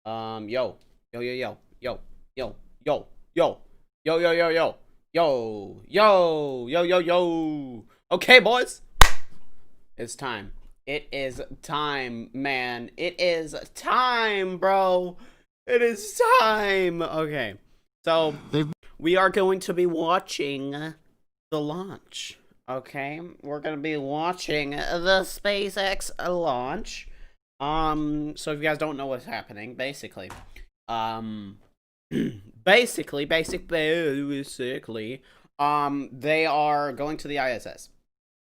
Yo, yo, yo, yo, yo, yo, yo, yo, yo, yo, yo, yo, yo, yo, yo, yo, yo. Okay, boys, it's time. It is time, man. It is time, bro. It is time. Okay, so we are going to be watching the launch. Okay, we're gonna be watching the SpaceX launch. So if you guys don't know what's happening, basically, basically, they are going to the ISS.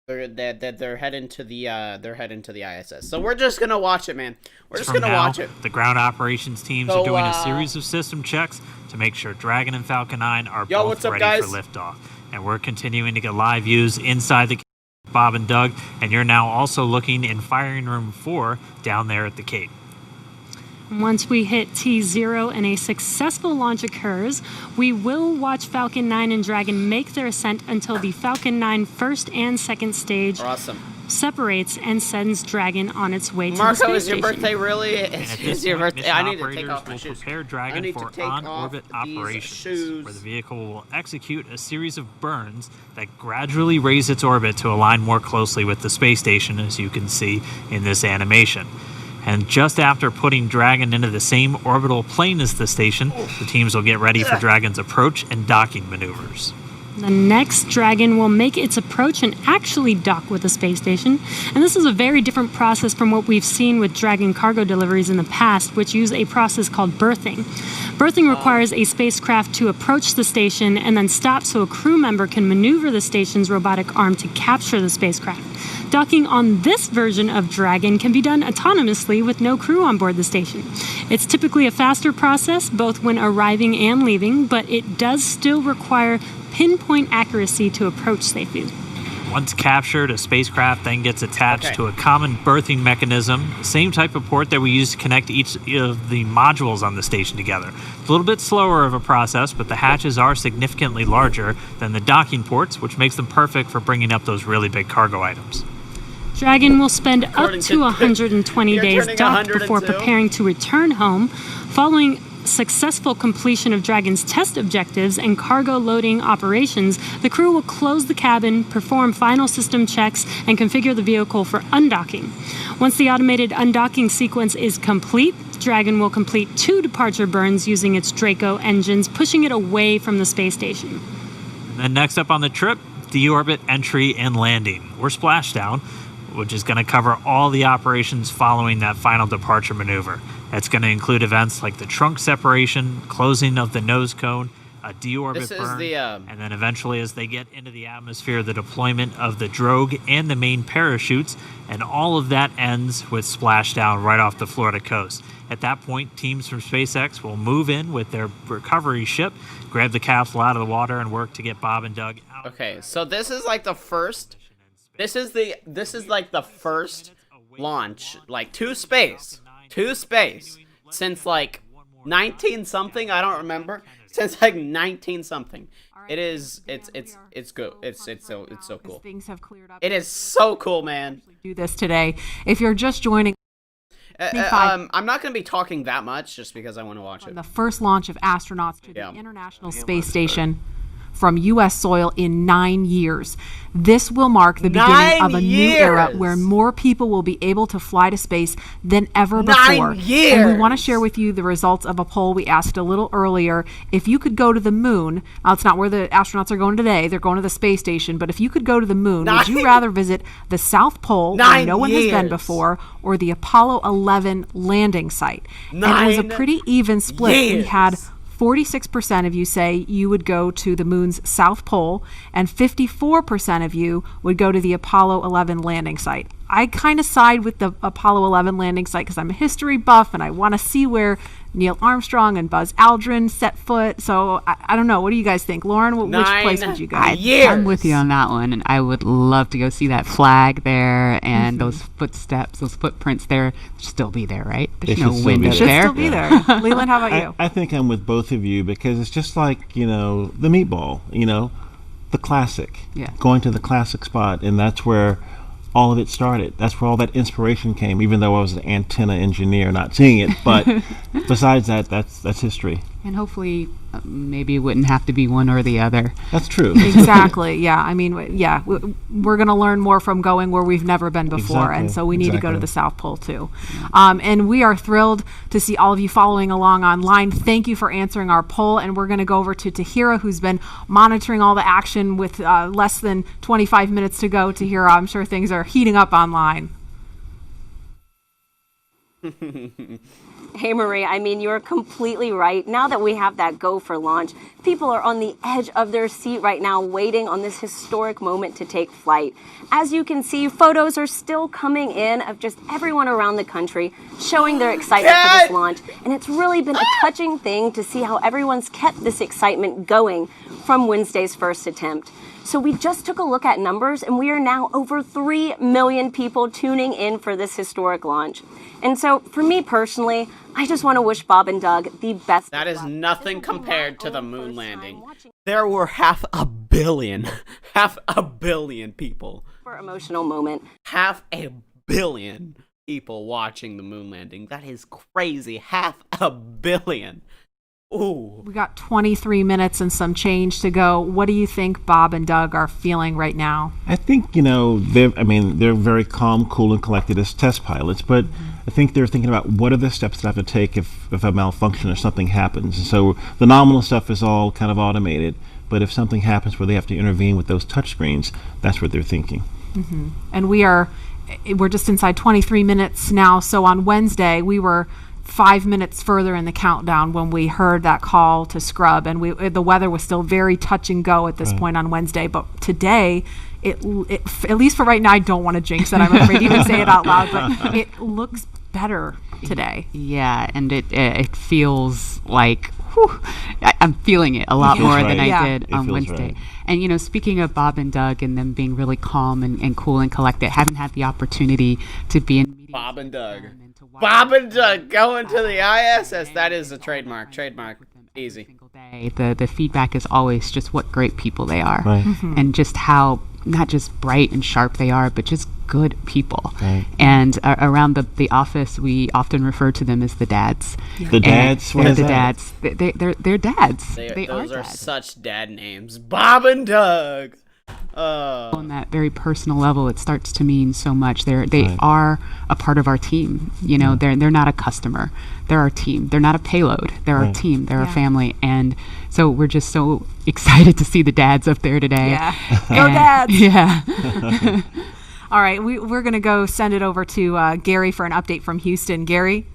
They're heading to the ISS. So we're just gonna watch it, man. We're just gonna watch it. The ground operations teams are doing a series of system checks to make sure Dragon and Falcon 9 are both ready for liftoff. And we're continuing to get live views inside the Bob and Doug, and you're now also looking in firing room 4 down there at the Cape. Once we hit T0 and a successful launch occurs, we will watch Falcon 9 and Dragon make their ascent until the Falcon 9 first and second stage separates and sends Dragon on its way to the space Marco, is your station. birthday really? Is your birthday? I need to take off my shoes. Prepare Dragon for on-orbit operations, where the vehicle will execute a series of burns that gradually raise its orbit to align more closely with the space station, as you can see in this animation. And just after putting Dragon into the same orbital plane as the station, the teams will get ready for Dragon's approach and docking maneuvers. The next Dragon will make its approach and actually dock with the space station. And this is a very different process from what we've seen with Dragon cargo deliveries in the past, which use a process called berthing. Berthing requires a spacecraft to approach the station and then stop so a crew member can maneuver the station's robotic arm to capture the spacecraft. Docking on this version of Dragon can be done autonomously with no crew on board the station. It's typically a faster process, both when arriving and leaving, but it does still require pinpoint accuracy to approach safely. Once captured, a spacecraft then gets attached to a common berthing mechanism, the same type of port that we use to connect each of the modules on the station together. It's a little bit slower of a process, but the hatches are significantly larger than the docking ports, which makes them perfect for bringing up those really big cargo items. Dragon will spend up to 120 days docked before preparing to return home. Following successful completion of Dragon's test objectives and cargo loading operations, the crew will close the cabin, perform final system checks, and configure the vehicle for undocking. Once the automated undocking sequence is complete, Dragon will complete 2 departure burns using its Draco engines, pushing it away from the space station. And then next up on the trip, deorbit entry and landing, or splashdown, which is going to cover all the operations following that final departure maneuver. That's going to include events like the trunk separation, closing of the nose cone, a deorbit burn, and then eventually, as they get into the atmosphere, the deployment of the drogue and the main parachutes, and all of that ends with splashdown right off the Florida coast. At that point, teams from SpaceX will move in with their recovery ship, grab the capsule out of the water, and work to get Bob and Doug out. Okay, so this is like the first. This is like the first launch, like to space, since like 19 something. I don't remember, since like 19 something. It's good. It's so cool. Things have cleared up. It is so cool, man. Do this today. If you're just joining, I'm not gonna be talking that much just because I want to watch it. The first launch of astronauts to the International Space Station from U.S. soil in 9 years. This will mark the beginning of a new era where more people will be able to fly to space than ever before. 9 years! And we want to share with you the results of a poll we asked a little earlier. If you could go to the moon, now it's not where the astronauts are going today, they're going to the space station, but if you could go to the moon, would you rather visit the South Pole, where no one has been before, or the Apollo 11 landing site? And it was a pretty even split. We had 46% of you say you would go to the moon's south pole, and 54% of you would go to the Apollo 11 landing site. I kind of side with the Apollo 11 landing site because I'm a history buff and I want to see where Neil Armstrong and Buzz Aldrin set foot. So I don't know. What do you guys think? Lauren, which place would you go? I'm with you on that one. And I would love to go see that flag there and those footsteps, those footprints there. Still be there, right? There's no wind up there. Should still be there. Leland, how about you? I think I'm with both of you because it's just like, the meatball, the classic. Yeah. Going to the classic spot. And that's where all of it started. That's where all that inspiration came, even though I was an antenna engineer not seeing it. But besides that, that's history. And hopefully, maybe it wouldn't have to be one or the other. That's true. Exactly. Yeah. I mean, yeah, we're going to learn more from going where we've never been before. Exactly. And so we need to go to the South Pole too. And we are thrilled to see all of you following along online. Thank you for answering our poll. And we're going to go over to Tahira, who's been monitoring all the action with less than 25 minutes to go. Tahira, I'm sure things are heating up online. Hey, Marie, I mean, you're completely right. Now that we have that go for launch, people are on the edge of their seat right now waiting on this historic moment to take flight. As you can see, photos are still coming in of just everyone around the country showing their excitement for this launch. And it's really been a touching thing to see how everyone's kept this excitement going from Wednesday's first attempt. So we just took a look at numbers, and we are now over 3 million people tuning in for this historic launch. And so for me personally, I just want to wish Bob and Doug the best. That is nothing compared to the moon landing. There were half a billion people. For emotional moment. 500 million people watching the moon landing. That is crazy. 500 million. Ooh. We got 23 minutes and some change to go. What do you think Bob and Doug are feeling right now? I think, they're very calm, cool, and collected as test pilots, but I think they're thinking about what are the steps that I have to take if a malfunction or something happens. And so the nominal stuff is all kind of automated, but if something happens where they have to intervene with those touchscreens, that's what they're thinking. Mm-hmm. And we're just inside 23 minutes now, so on Wednesday we were 5 minutes further in the countdown when we heard that call to scrub, and the weather was still very touch and go at this point on Wednesday. But today, it at least for right now, I don't want to jinx it. I'm afraid to even say it out loud, but it looks better today. Yeah, and it feels like I'm feeling it a lot more than I did on Wednesday. Right. And speaking of Bob and Doug and them being really calm and cool and collected, haven't had the opportunity to be in meetings. Bob and Doug. Bob and Doug going to the ISS. That is a trademark. Easy. The feedback is always just what great people they are. Right. Mm-hmm. And just how not just bright and sharp they are, but just good people. Right. And around the office, we often refer to them as the dads. The dads? What is the that? dads. They're dads. They those are dads. such dad names. Bob and Doug. On that very personal level, it starts to mean so much. They are a part of our team. They're not a customer. They're our team. They're not a payload. They're our team. They're a family. And so we're just so excited to see the dads up there today. Yeah, go dads. Yeah. All right, we're gonna go send it over to Gary for an update from Houston. Gary.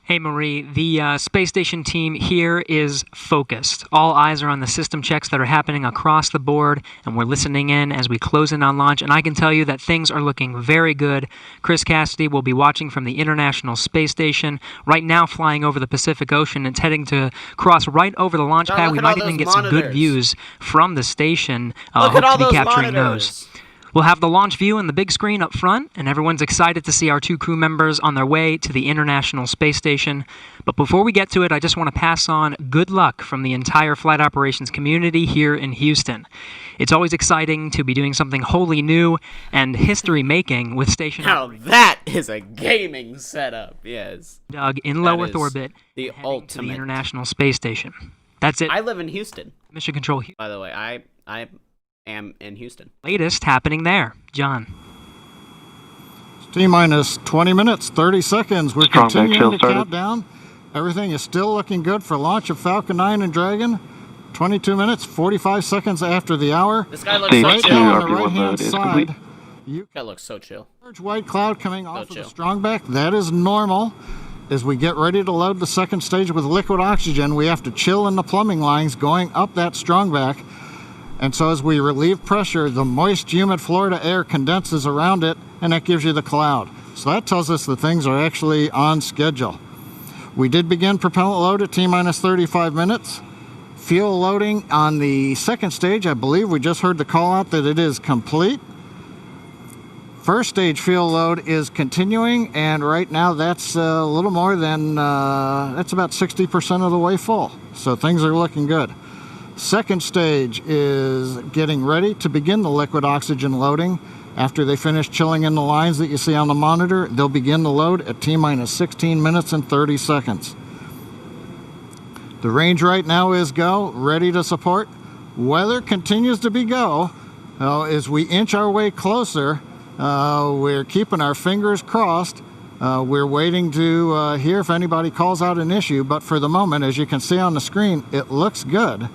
Hey Marie, the space station team here is focused. All eyes are on the system checks that are happening across the board, and we're listening in as we close in on launch, and I can tell you that things are looking very good. Chris Cassidy will be watching from the International Space Station, right now flying over the Pacific Ocean. It's heading to cross right over the launch pad. We might even get some good views from the station. Look Hope at all to be those capturing monitors. those. We'll have the launch view and the big screen up front, and everyone's excited to see our two crew members on their way to the International Space Station. But before we get to it, I just want to pass on good luck from the entire flight operations community here in Houston. It's always exciting to be doing something wholly new and history-making with station Now that is a gaming setup, yes. Doug in low That Earth is orbit the heading to ultimate. the International Space Station. That's it. I live in Houston, Mission Control. by the way. I am in Houston. Latest happening there. John. T-minus 20 minutes, 30 seconds. We're Strong back continuing shield to started. count down. Everything is still looking good for launch of Falcon 9 and Dragon. 22 minutes, 45 seconds after the hour. This guy looks Stage so Right two, chill. now on the RP1 right-hand mode is side, complete. you That looks so chill. large white cloud coming off of chill. the strongback. That is normal. As we get ready to load the second stage with liquid oxygen, we have to chill in the plumbing lines going up that strongback. And so as we relieve pressure, the moist, humid Florida air condenses around it, and that gives you the cloud. So that tells us that things are actually on schedule. We did begin propellant load at T-minus 35 minutes. Fuel loading on the second stage, I believe we just heard the call out that it is complete. First stage fuel load is continuing, and right now that's a little more than, that's about 60% of the way full. So things are looking good. Second stage is getting ready to begin the liquid oxygen loading. After they finish chilling in the lines that you see on the monitor, they'll begin the load at T-minus 16 minutes and 30 seconds. The range right now is go, ready to support. Weather continues to be go. As we inch our way closer, we're keeping our fingers crossed. We're waiting to hear if anybody calls out an issue, but for the moment, as you can see on the screen, it looks good.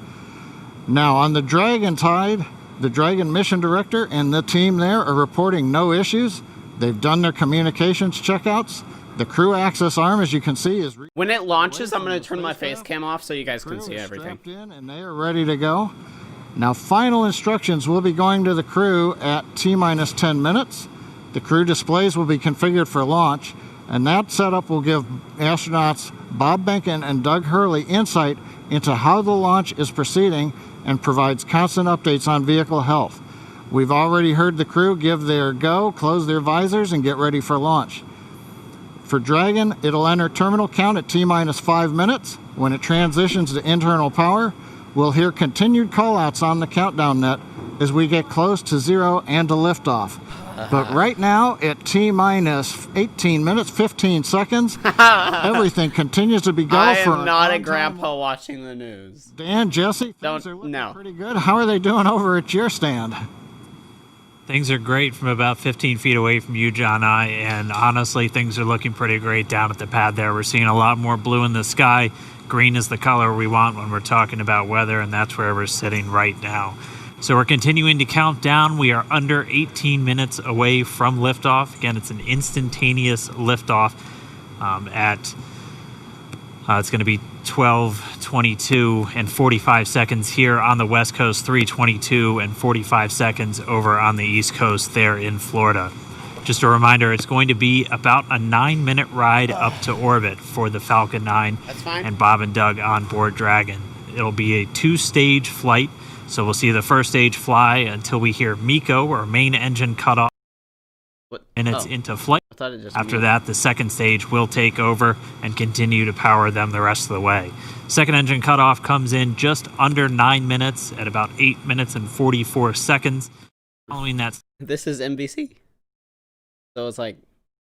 Now on the Dragon side, the Dragon mission director and the team there are reporting no issues. They've done their communications checkouts. The crew access arm, as you can see, is when it launches. I'm going to turn my face cam off so you guys can see everything. In and they are ready to go. Now, final instructions will be going to the crew at T-minus 10 minutes. The crew displays will be configured for launch, and that setup will give astronauts Bob Behnken and Doug Hurley insight into how the launch is proceeding and provides constant updates on vehicle health. We've already heard the crew give their go, close their visors, and get ready for launch. For Dragon, it'll enter terminal count at T-minus 5 minutes. When it transitions to internal power, we'll hear continued callouts on the countdown net as we get close to 0 and to liftoff. But right now, at T-minus 18 minutes, 15 seconds, everything continues to be go I for am not a grandpa watching the news. Dan, Jesse, things are looking pretty good. How are they doing over at your stand? Things are great from about 15 feet away from you, John, and honestly, things are looking pretty great down at the pad there. We're seeing a lot more blue in the sky. Green is the color we want when we're talking about weather, and that's where we're sitting right now. So we're continuing to count down. We are under 18 minutes away from liftoff. Again, it's an instantaneous liftoff it's going to be 12:22 and 45 seconds here on the West Coast, 3:22 and 45 seconds over on the East Coast there in Florida. Just a reminder, it's going to be about a 9-minute ride up to orbit for the Falcon 9 and Bob and Doug on board Dragon. It'll be a 2-stage flight, so we'll see the first stage fly until we hear MECO, or main engine cutoff, minutes into flight. After that, the second stage will take over and continue to power them the rest of the way. Second engine cutoff comes in just under 9 minutes at about 8 minutes and 44 seconds. Following that, this is NBC. So it's like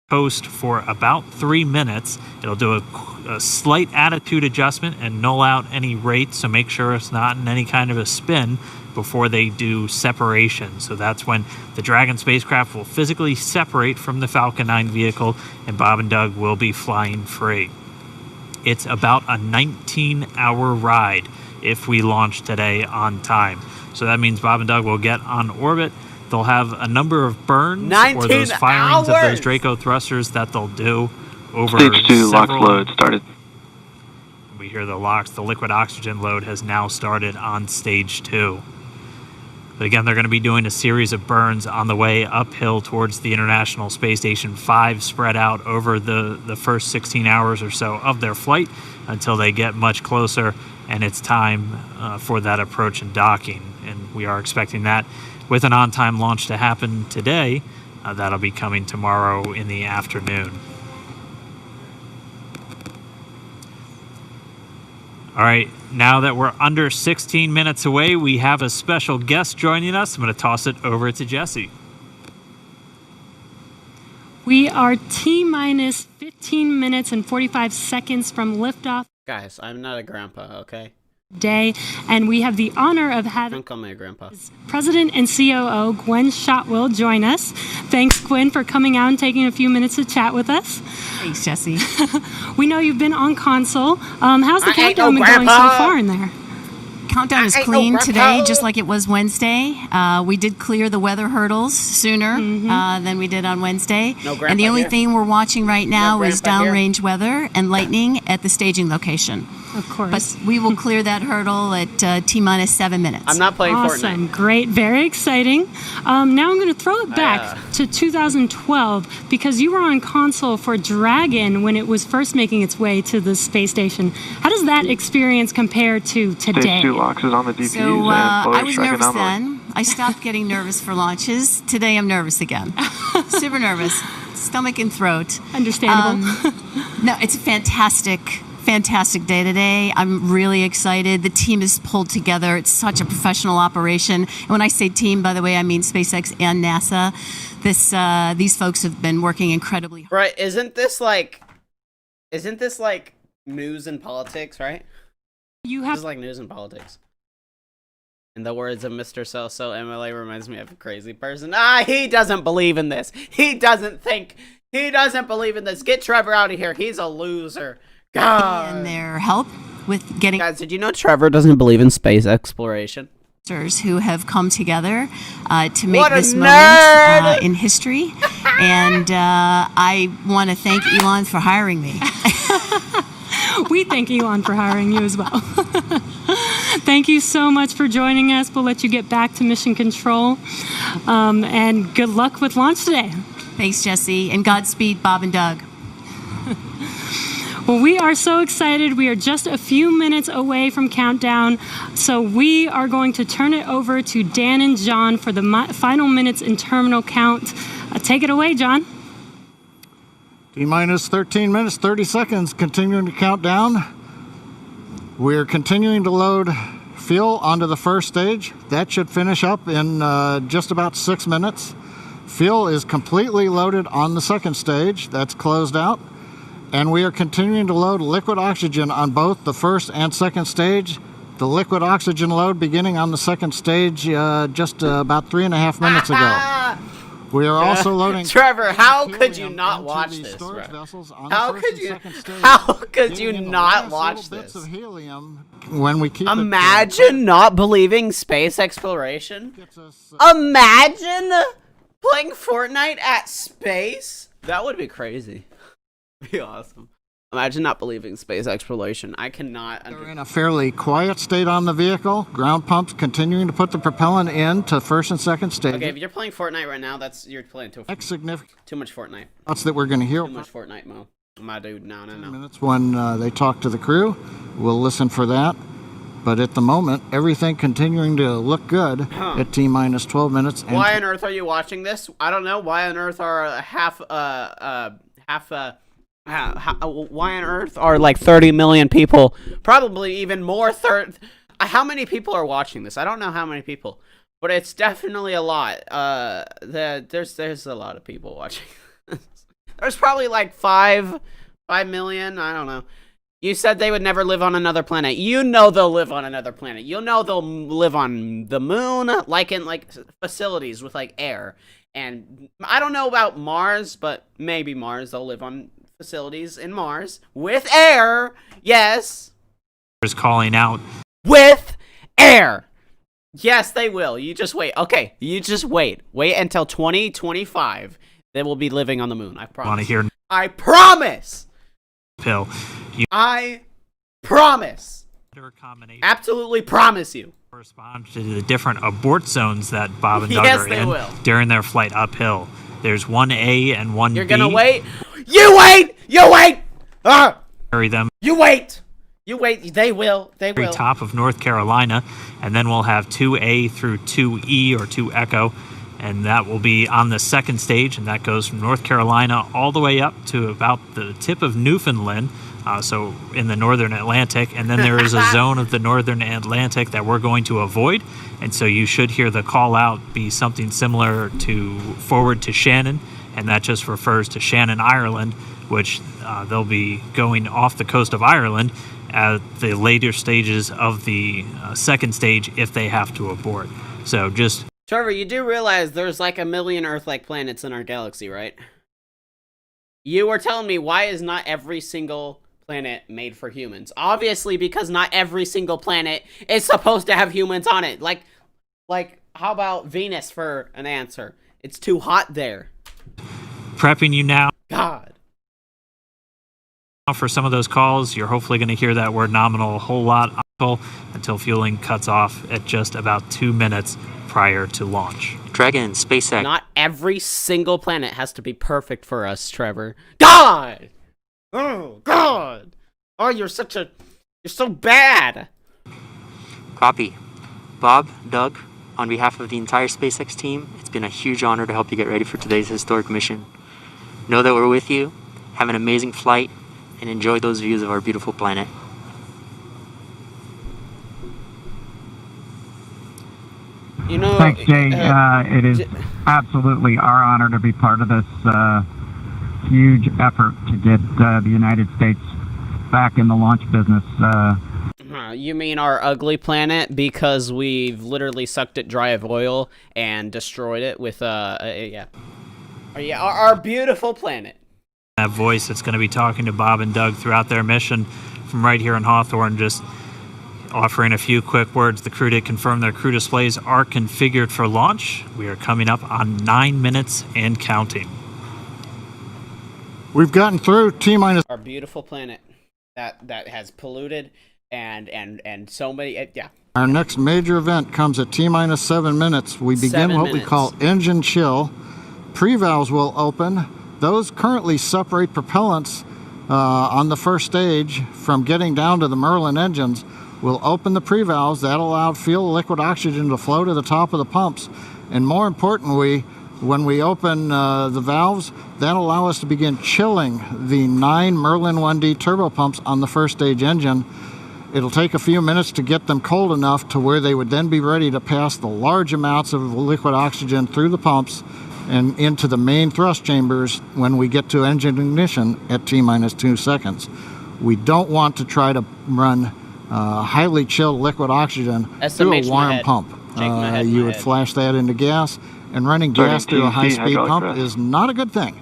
post for about 3 minutes. It'll do a slight attitude adjustment and null out any rate, so make sure it's not in any kind of a spin before they do separation. So that's when the Dragon spacecraft will physically separate from the Falcon 9 vehicle, and Bob and Doug will be flying free. It's about a 19-hour ride if we launch today on time. So that means Bob and Doug will get on orbit. They'll have a number of burns or those firings of those Draco thrusters that they'll do over Stage 2 LOX several. load started. We hear the LOX. The liquid oxygen load has now started on stage 2. But again, they're going to be doing a series of burns on the way uphill towards the International Space Station 5, spread out over the first 16 hours or so of their flight until they get much closer and it's time for that approach and docking. And we are expecting that with an on-time launch to happen today. That'll be coming tomorrow in the afternoon. All right, now that we're under 16 minutes away, we have a special guest joining us. I'm going to toss it over to Jesse. We are T-minus 15 minutes and 45 seconds from liftoff. Guys, I'm not a grandpa, okay? Day, and we have the honor of having Don't call me a grandpa. President and COO Gwen Shotwell join us. Thanks, Gwen, for coming out and taking a few minutes to chat with us. Thanks, Jesse. We know you've been on console. How's the countdown been going so far in there? Countdown is clean today, just like it was Wednesday. We did clear the weather hurdles sooner than we did on Wednesday. And the only thing we're watching right now is downrange weather and lightning at the staging location. Of course. But we will clear that hurdle at T-minus 7 minutes. I'm not playing Awesome. Fortnite. Great. Very exciting. Now I'm going to throw it back to 2012 because you were on console for Dragon when it was first making its way to the space station. How does that experience compare to today? Stage 2 LOX is on the DPUs So and I was tracking nervous on the way. then. I stopped getting nervous for launches. Today I'm nervous again. Super nervous. Stomach and throat. Understandable. No, it's a fantastic fantastic day today. I'm really excited. The team is pulled together. It's such a professional operation. And when I say team, by the way, I mean SpaceX and NASA. These folks have been working incredibly hard. Right? Isn't this like news and politics? Right? This is like news and politics. In the words of Mr. So-So, MLA reminds me of a crazy person. He doesn't believe in this. He doesn't believe in this. Get Trevor out of here. He's a loser. God. And their help with getting... Guys, did you know Trevor doesn't believe in space exploration? Who have come together to make this moment in history. And I want to thank Elon for hiring me. We thank Elon for hiring you as well. Thank you so much for joining us. We'll let you get back to mission control. And good luck with launch today. Thanks, Jesse. And Godspeed, Bob and Doug. Well, we are so excited. We are just a few minutes away from countdown. So we are going to turn it over to Dan and John for the final minutes in terminal count. Take it away, John. T-minus 13 minutes, 30 seconds, continuing to count down. We're continuing to load fuel onto the first stage. That should finish up in just about 6 minutes. Fuel is completely loaded on the second stage. That's closed out. And we are continuing to load liquid oxygen on both the first and second stage. The liquid oxygen load beginning on the second stage just about 3.5 minutes ago. We are also loading... Trevor, how could you not watch this? How could you not watch this? When we keep Imagine not believing space exploration. Imagine playing Fortnite at space. That would be crazy. Be awesome. Imagine not believing space exploration. I cannot. We're in a fairly quiet state on the vehicle. Ground pumps continuing to put the propellant in to first and second stage. Okay, if you're playing Fortnite right now, you're playing too much Fortnite. That's that we're going to hear. Too much Fortnite, Mo. My dude, no. Minutes when they talk to the crew. We'll listen for that. But at the moment, everything continuing to look good at T-minus 12 minutes. Why on earth are you watching this? I don't know. Why on earth are why on earth are like 30 million people, probably even more, how many people are watching this? I don't know how many people, but it's definitely a lot. There's a lot of people watching. There's probably like 5 million, I don't know. You said they would never live on another planet. You know they'll live on another planet. You know they'll live on the moon, like in like facilities with like air. And I don't know about Mars, but maybe Mars, they'll live on facilities in Mars with air. Yes. Is calling out with air. Yes, they will. You just wait. Okay, you just wait. Wait until 2025. They will be living on the moon. I promise. Want to hear? I promise. Pill. I promise. Absolutely promise you. Correspond to the different abort zones that Bob and Doug are in during their flight uphill. There's 1A and 1B. You're gonna wait. You wait. You wait. Carry them. You wait. You wait. They will. They will. Top of North Carolina, and then we'll have 2A through 2E or 2 Echo, and that will be on the second stage, and that goes from North Carolina all the way up to about the tip of Newfoundland. So in the northern Atlantic, and then there is a zone of the northern Atlantic that we're going to avoid, and so you should hear the call out be something similar to forward to Shannon, and that just refers to Shannon, Ireland, which they'll be going off the coast of Ireland at the later stages of the second stage if they have to abort. So just... Trevor, you do realize there's like a million Earth-like planets in our galaxy, right? You were telling me, why is not every single planet made for humans? Obviously, because not every single planet is supposed to have humans on it. Like, how about Venus for an answer? It's too hot there. Prepping you now. God. For some of those calls, you're hopefully going to hear that word nominal a whole lot until fueling cuts off at just about 2 minutes prior to launch. Dragon, SpaceX. Not every single planet has to be perfect for us, Trevor. God! Oh, God! Oh, you're so bad! Copy. Bob, Doug, on behalf of the entire SpaceX team, it's been a huge honor to help you get ready for today's historic mission. Know that we're with you, have an amazing flight, and enjoy those views of our beautiful planet. You know, thanks, Jay. It is absolutely our honor to be part of this huge effort to get the United States back in the launch business. You mean our ugly planet, because we've literally sucked it dry of oil and destroyed it with yeah. Our beautiful planet. That voice that's going to be talking to Bob and Doug throughout their mission from right here in Hawthorne, just offering a few quick words. The crew did confirm their crew displays are configured for launch. We are coming up on 9 minutes and counting. We've gotten through T-minus. Our beautiful planet that has polluted and so many, yeah. Our next major event comes at T-minus 7 minutes. We begin 7 what minutes. we call engine chill. Pre-valves will open. Those currently separate propellants on the first stage from getting down to the Merlin engines. We'll open the pre-valves. That allowed fuel liquid oxygen to flow to the top of the pumps. And more importantly, when we open the valves, that allow us to begin chilling the 9 Merlin 1D turbo pumps on the first stage engine. It'll take a few minutes to get them cold enough to where they would then be ready to pass the large amounts of liquid oxygen through the pumps and into the main thrust chambers when we get to engine ignition at T-minus 2 seconds. We don't want to try to run highly chilled liquid oxygen through a warm pump. You would flash that into gas, and running gas through a high-speed pump is not a good thing.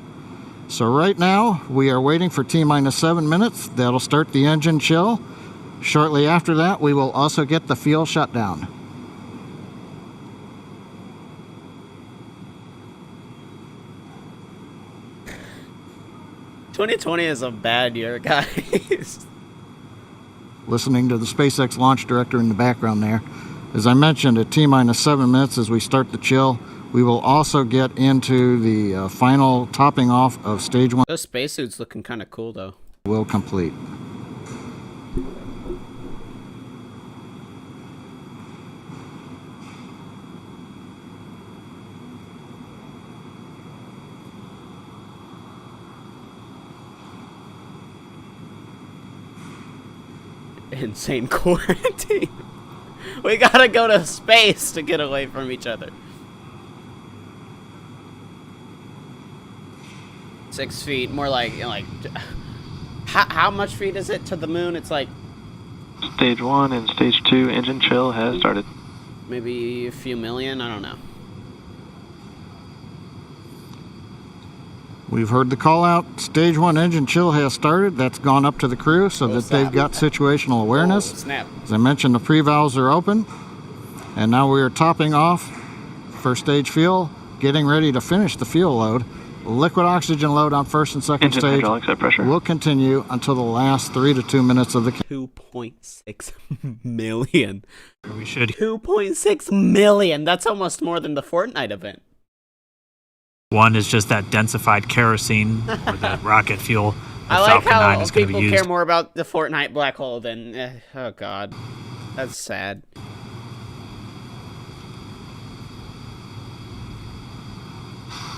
So right now, we are waiting for T-minus 7 minutes. That'll start the engine chill. Shortly after that, we will also get the fuel shutdown. "2020 is a bad year, guys." Listening to the SpaceX launch director in the background there. As I mentioned, at T-minus 7 minutes as we start the chill, we will also get into the final topping off of stage 1. Those spacesuits looking kind of cool, though. Will complete. Insane quarantine. We gotta go to space to get away from each other. 6 feet, more like how much feet is it to the moon? It's like Stage 1 and Stage 2 engine chill has started. maybe a few million, I don't know. We've heard the call out. Stage 1 engine chill has started. That's gone up to the crew so that they've got situational awareness. Oh, snap. As I mentioned, the pre-valves are open. And now we are topping off first stage fuel, getting ready to finish the fuel load. Liquid oxygen load on first and second Engine stage hydraulics at pressure will continue until the last 3 to 2 minutes of the 2.6 million. We should 2.6 million. That's almost more than the Fortnite event. One is just that densified kerosene or that rocket fuel. I like Falcon 9 how is going to people be used. care more about the Fortnite black hole than... oh, God. That's sad.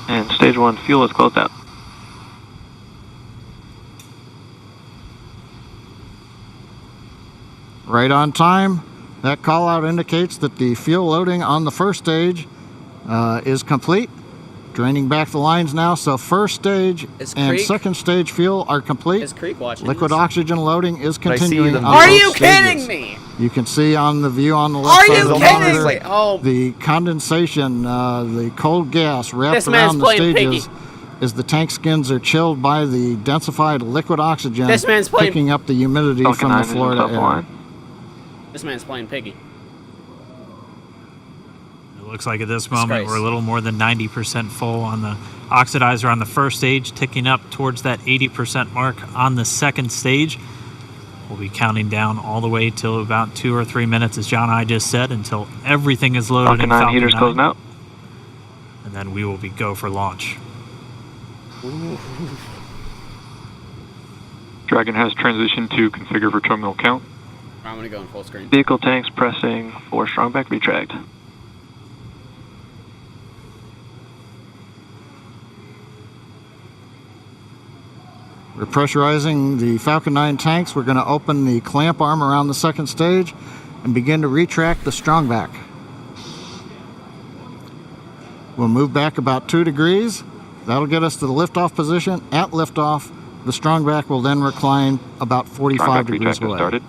And Stage 1 fuel is closed out. right on time. That call out indicates that the fuel loading on the first stage is complete. Draining back the lines now, so first stage and second stage fuel are complete. Is Creek watching Liquid this? oxygen loading is continuing on Are both you stages. kidding me? You can see on the view on the left Are side you of the kidding monitor me? Oh. the condensation, the cold gas wrapped This man's around the playing stages piggy. as the tank skins are chilled by the densified liquid oxygen, This man's playing- picking up the humidity Falcon from 9 the is in Florida top air. line. This man's playing piggy. It looks like at this moment Disgrace. we're a little more than 90% full on the oxidizer on the first stage, ticking up towards that 80% mark on the second stage. We'll be counting down all the way till about 2 or 3 minutes, as John and I just said, until everything is loaded Falcon in 9 Falcon heaters 9. closing out. And then we will be go for launch. Dragon has transitioned to configure for terminal count. I'm gonna go in full screen. Vehicle tanks pressing for strongback retract. We're pressurizing the Falcon 9 tanks. We're going to open the clamp arm around the second stage and begin to retract the strongback. We'll move back about 2 degrees. That'll get us to the liftoff position. At liftoff, the strongback will then recline about 45 degrees away. Started.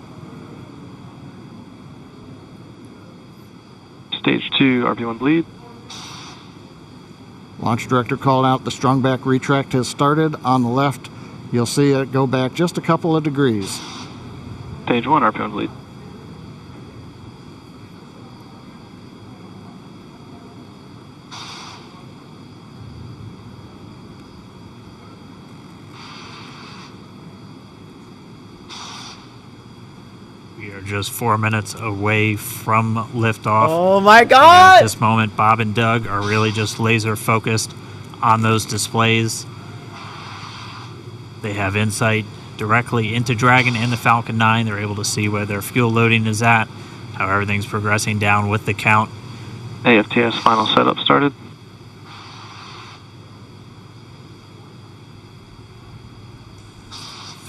Stage 2, RB1 bleed. Launch director called out the strongback retract has started. On the left, you'll see it go back just a couple of degrees. Stage 1, RB1 bleed. We are just 4 minutes away from liftoff. Oh my God! At this moment, Bob and Doug are really just laser focused on those displays. They have insight directly into Dragon and the Falcon 9. They're able to see where their fuel loading is at, how everything's progressing down with the count. AFTS final setup started.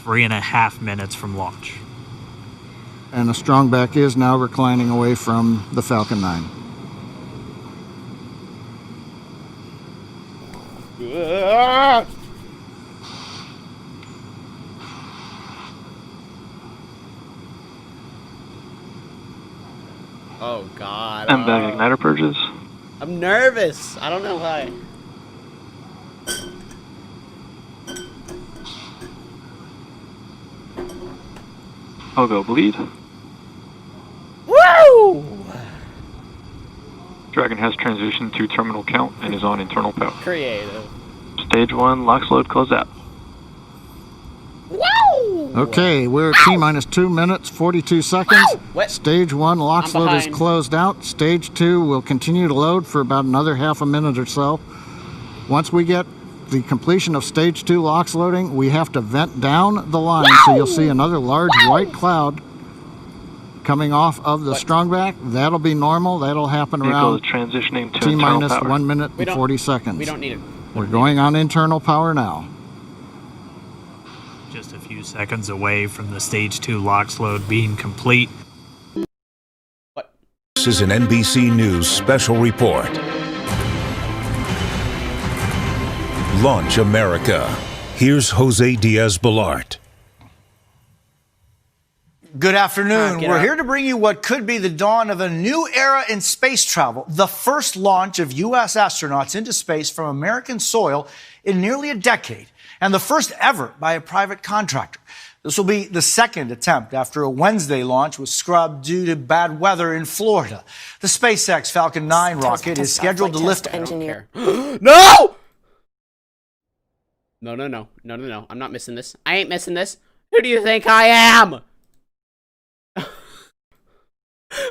Three and a half minutes from launch. And the strongback is now reclining away from the Falcon 9. Oh God. MVAC igniter purges. I'm nervous. I don't know why. I'll go bleed. Woo! Dragon has transitioned to terminal count and is on internal power. Creative. Stage 1, LOX load close out. Woo! Okay, we're at T-minus 2 minutes, 42 seconds. What? Stage 1 LOX I'm load is behind. closed out. Stage 2 will continue to load for about another half a minute or so. Once we get the completion of Stage 2 LOX loading, we have to vent down the line, so you'll see another large white cloud coming off of the strongback. That'll be normal. That'll happen Vehicle around is transitioning to T-minus internal power. 1 minute We and don't- 40 seconds. We don't need it. We're going on internal power now. Just a few seconds away from the Stage 2 LOX load being complete. This is an NBC News special report. Launch America. Here's Jose Diaz-Balart. Good afternoon. Get We're out. here to bring you what could be the dawn of a new era in space travel, the first launch of U.S. astronauts into space from American soil in nearly a decade, and the first ever by a private contractor. This will be the second attempt after a Wednesday launch was scrubbed due to bad weather in Florida. The SpaceX Falcon 9 rocket is scheduled to lift. Engineer. No! No. I'm not missing this. I ain't missing this. Who do you think I am?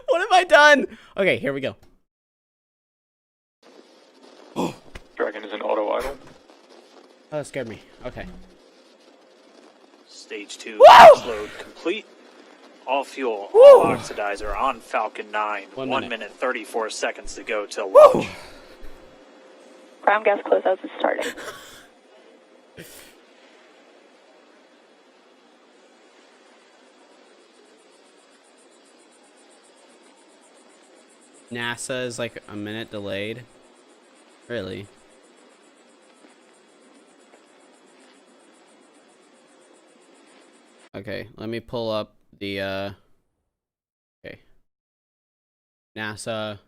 What have I done? Okay, here we go. Dragon is in auto idle. Oh, that scared me. Okay. Stage 2 Woo! LOX load complete. All fuel, Woo! all oxidizer on Falcon 9. 1 minute 34 seconds to go till launch. Ground gas closeouts is starting. NASA is like a minute delayed. Really? Okay, let me pull up the okay. NASA.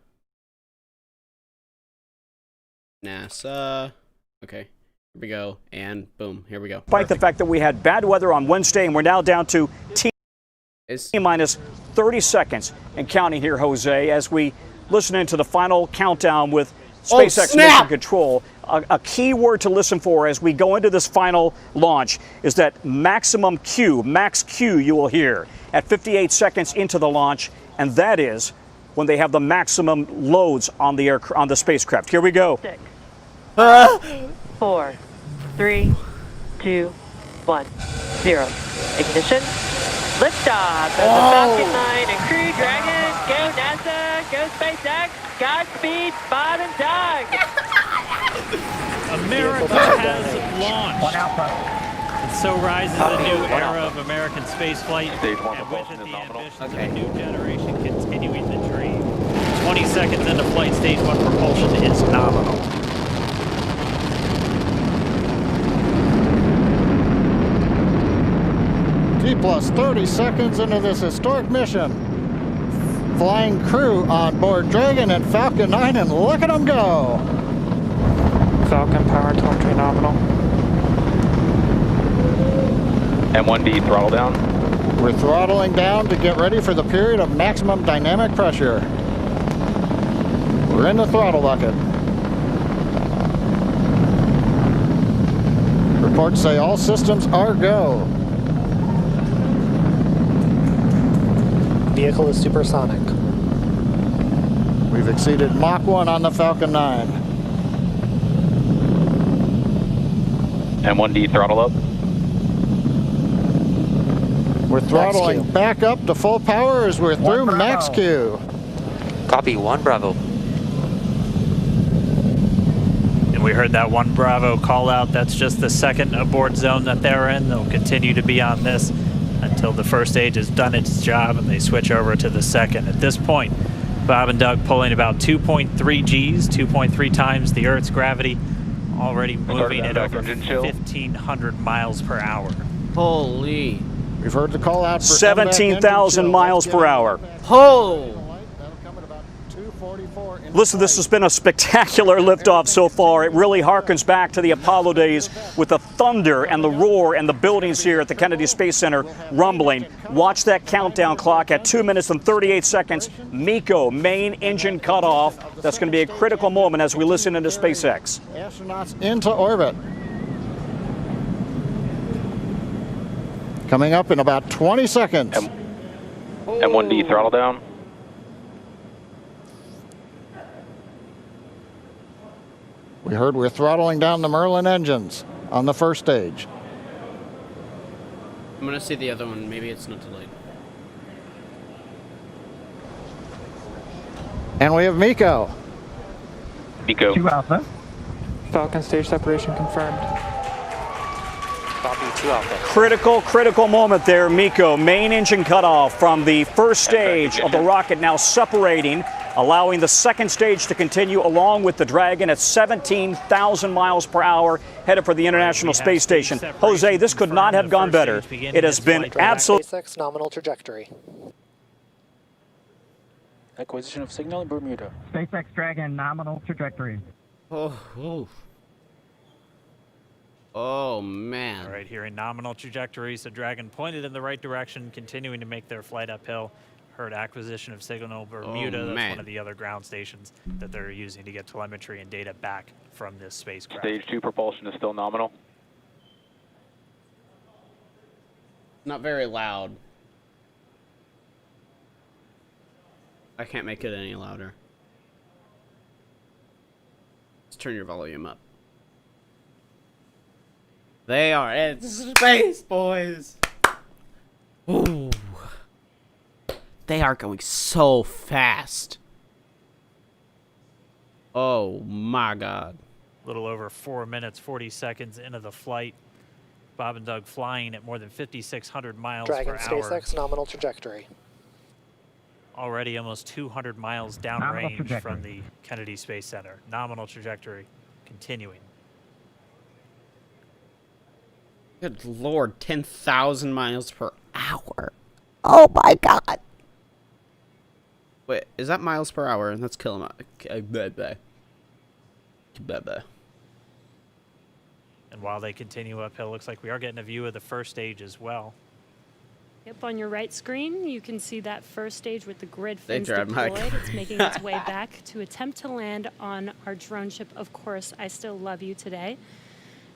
Okay. Here we go. And boom, here we go. Despite the fact that we had bad weather on Wednesday and we're now down to T-minus 30 seconds and counting here, Jose, as we listen into the final countdown with SpaceX Mission Control. A key word to listen for as we go into this final launch is that maximum Q, max Q you will hear at 58 seconds into the launch, and that is when they have the maximum loads on the spacecraft. Here we go. 4, 3, 2, 1, 0. Ignition. Liftoff of the Falcon 9 and Crew Dragon. Go NASA, go SpaceX. Godspeed, Bob and Doug. America has launched. One Alpha. And so rises a new era of American spaceflight, Stage 1 and with propulsion it is the nominal. ambitions of a new generation continuing the dream. 20 seconds into flight, stage 1 propulsion is nominal. T plus 30 seconds into this historic mission. Flying crew on board Dragon and Falcon 9, and look at them go. Falcon power telemetry nominal. M1D throttle down. We're throttling down to get ready for the period of maximum dynamic pressure. We're in the throttle bucket. Reports say all systems are go. Vehicle is supersonic. We've exceeded Mach 1 on the Falcon 9. M1D throttle up. We're throttling back up to full power as we're through max Q. Copy, 1 Bravo. And we heard that 1 Bravo call out. That's just the second abort zone that they're in. They'll continue to be on this until the first stage has done its job and they switch over to the second. At this point, Bob and Doug pulling about 2.3 Gs, 2.3 times the Earth's gravity, already moving at over 1,500 miles per hour. Holy. We've heard the call out for 17,000 miles per hour. Oh! Listen, this has been a spectacular liftoff so far. It really harkens back to the Apollo days with the thunder and the roar and the buildings here at the Kennedy Space Center rumbling. Watch that countdown clock at 2 minutes and 38 seconds. MECO, main engine cutoff. That's going to be a critical moment as we listen into SpaceX. Astronauts into orbit. Coming up in about 20 seconds. M1D throttle down. We heard we're throttling down the Merlin engines on the first stage. I'm gonna see the other one. Maybe it's not too late. And we have MECO. MECO. 2 Alpha. Falcon stage separation confirmed. Copy, 2 Alpha. Critical moment there, MECO. Main engine cutoff from the first stage of the rocket now separating, allowing the second stage to continue along with the Dragon at 17,000 miles per hour, headed for the International Space Station. Jose, this could not have gone better. It has been absolutely... SpaceX nominal trajectory. Acquisition of signal in Bermuda. SpaceX Dragon nominal trajectory. Oh, man. All right, here in nominal trajectory, so Dragon pointed in the right direction, continuing to make their flight uphill. Heard acquisition of signal Bermuda. That's one of the other ground stations that they're using to get telemetry and data back from this spacecraft. Stage 2 propulsion is still nominal. Not very loud. I can't make it any louder. Let's turn your volume up. They are in space, boys. Ooh. They are going so fast. Oh my God. A little over 4 minutes, 40 seconds into the flight. Bob and Doug flying at more than 5,600 miles Dragon per hour. SpaceX nominal trajectory. Already almost 200 miles downrange from the Kennedy Space Center. Nominal trajectory continuing. Good Lord, 10,000 miles per hour. Oh my God. Wait, is that miles per hour? That's kilometers. And while they continue uphill, looks like we are getting a view of the first stage as well. Yep, on your right screen, you can see that first stage with the grid fins deployed. Mic. It's making its way back to attempt to land on our drone ship, Of Course, I Still Love You Today.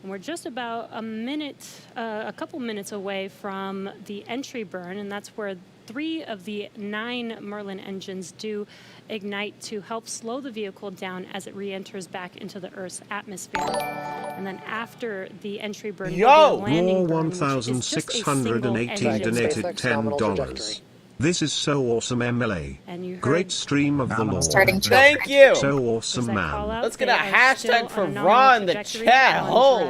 And we're just about a couple minutes away from the entry burn, and that's where 3 of the 9 Merlin engines do ignite to help slow the vehicle down as it re-enters back into the Earth's atmosphere. And then after the entry burn, Yo! will be the landing burn, which is just a 1,618 single donated engine. $10. This is so awesome, MLA. And you heard Great stream of the Lord. Thank you. So awesome, man. Let's get a hashtag for Raw in the chat. Oh.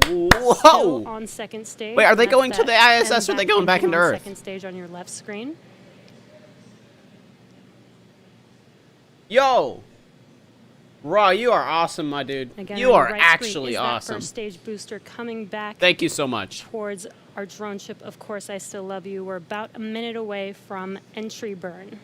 Whoa! Still on second stage. Wait, are they and that's going to the that ISS or are they MVAC going back engine into on Earth? Second stage on your left screen. Yo! Raw, you are awesome, my dude. Again, You on your are right screen actually is that awesome. first stage booster coming back. Thank you so much. Towards our drone ship, Of Course I Still Love You. We're about a minute away from entry burn.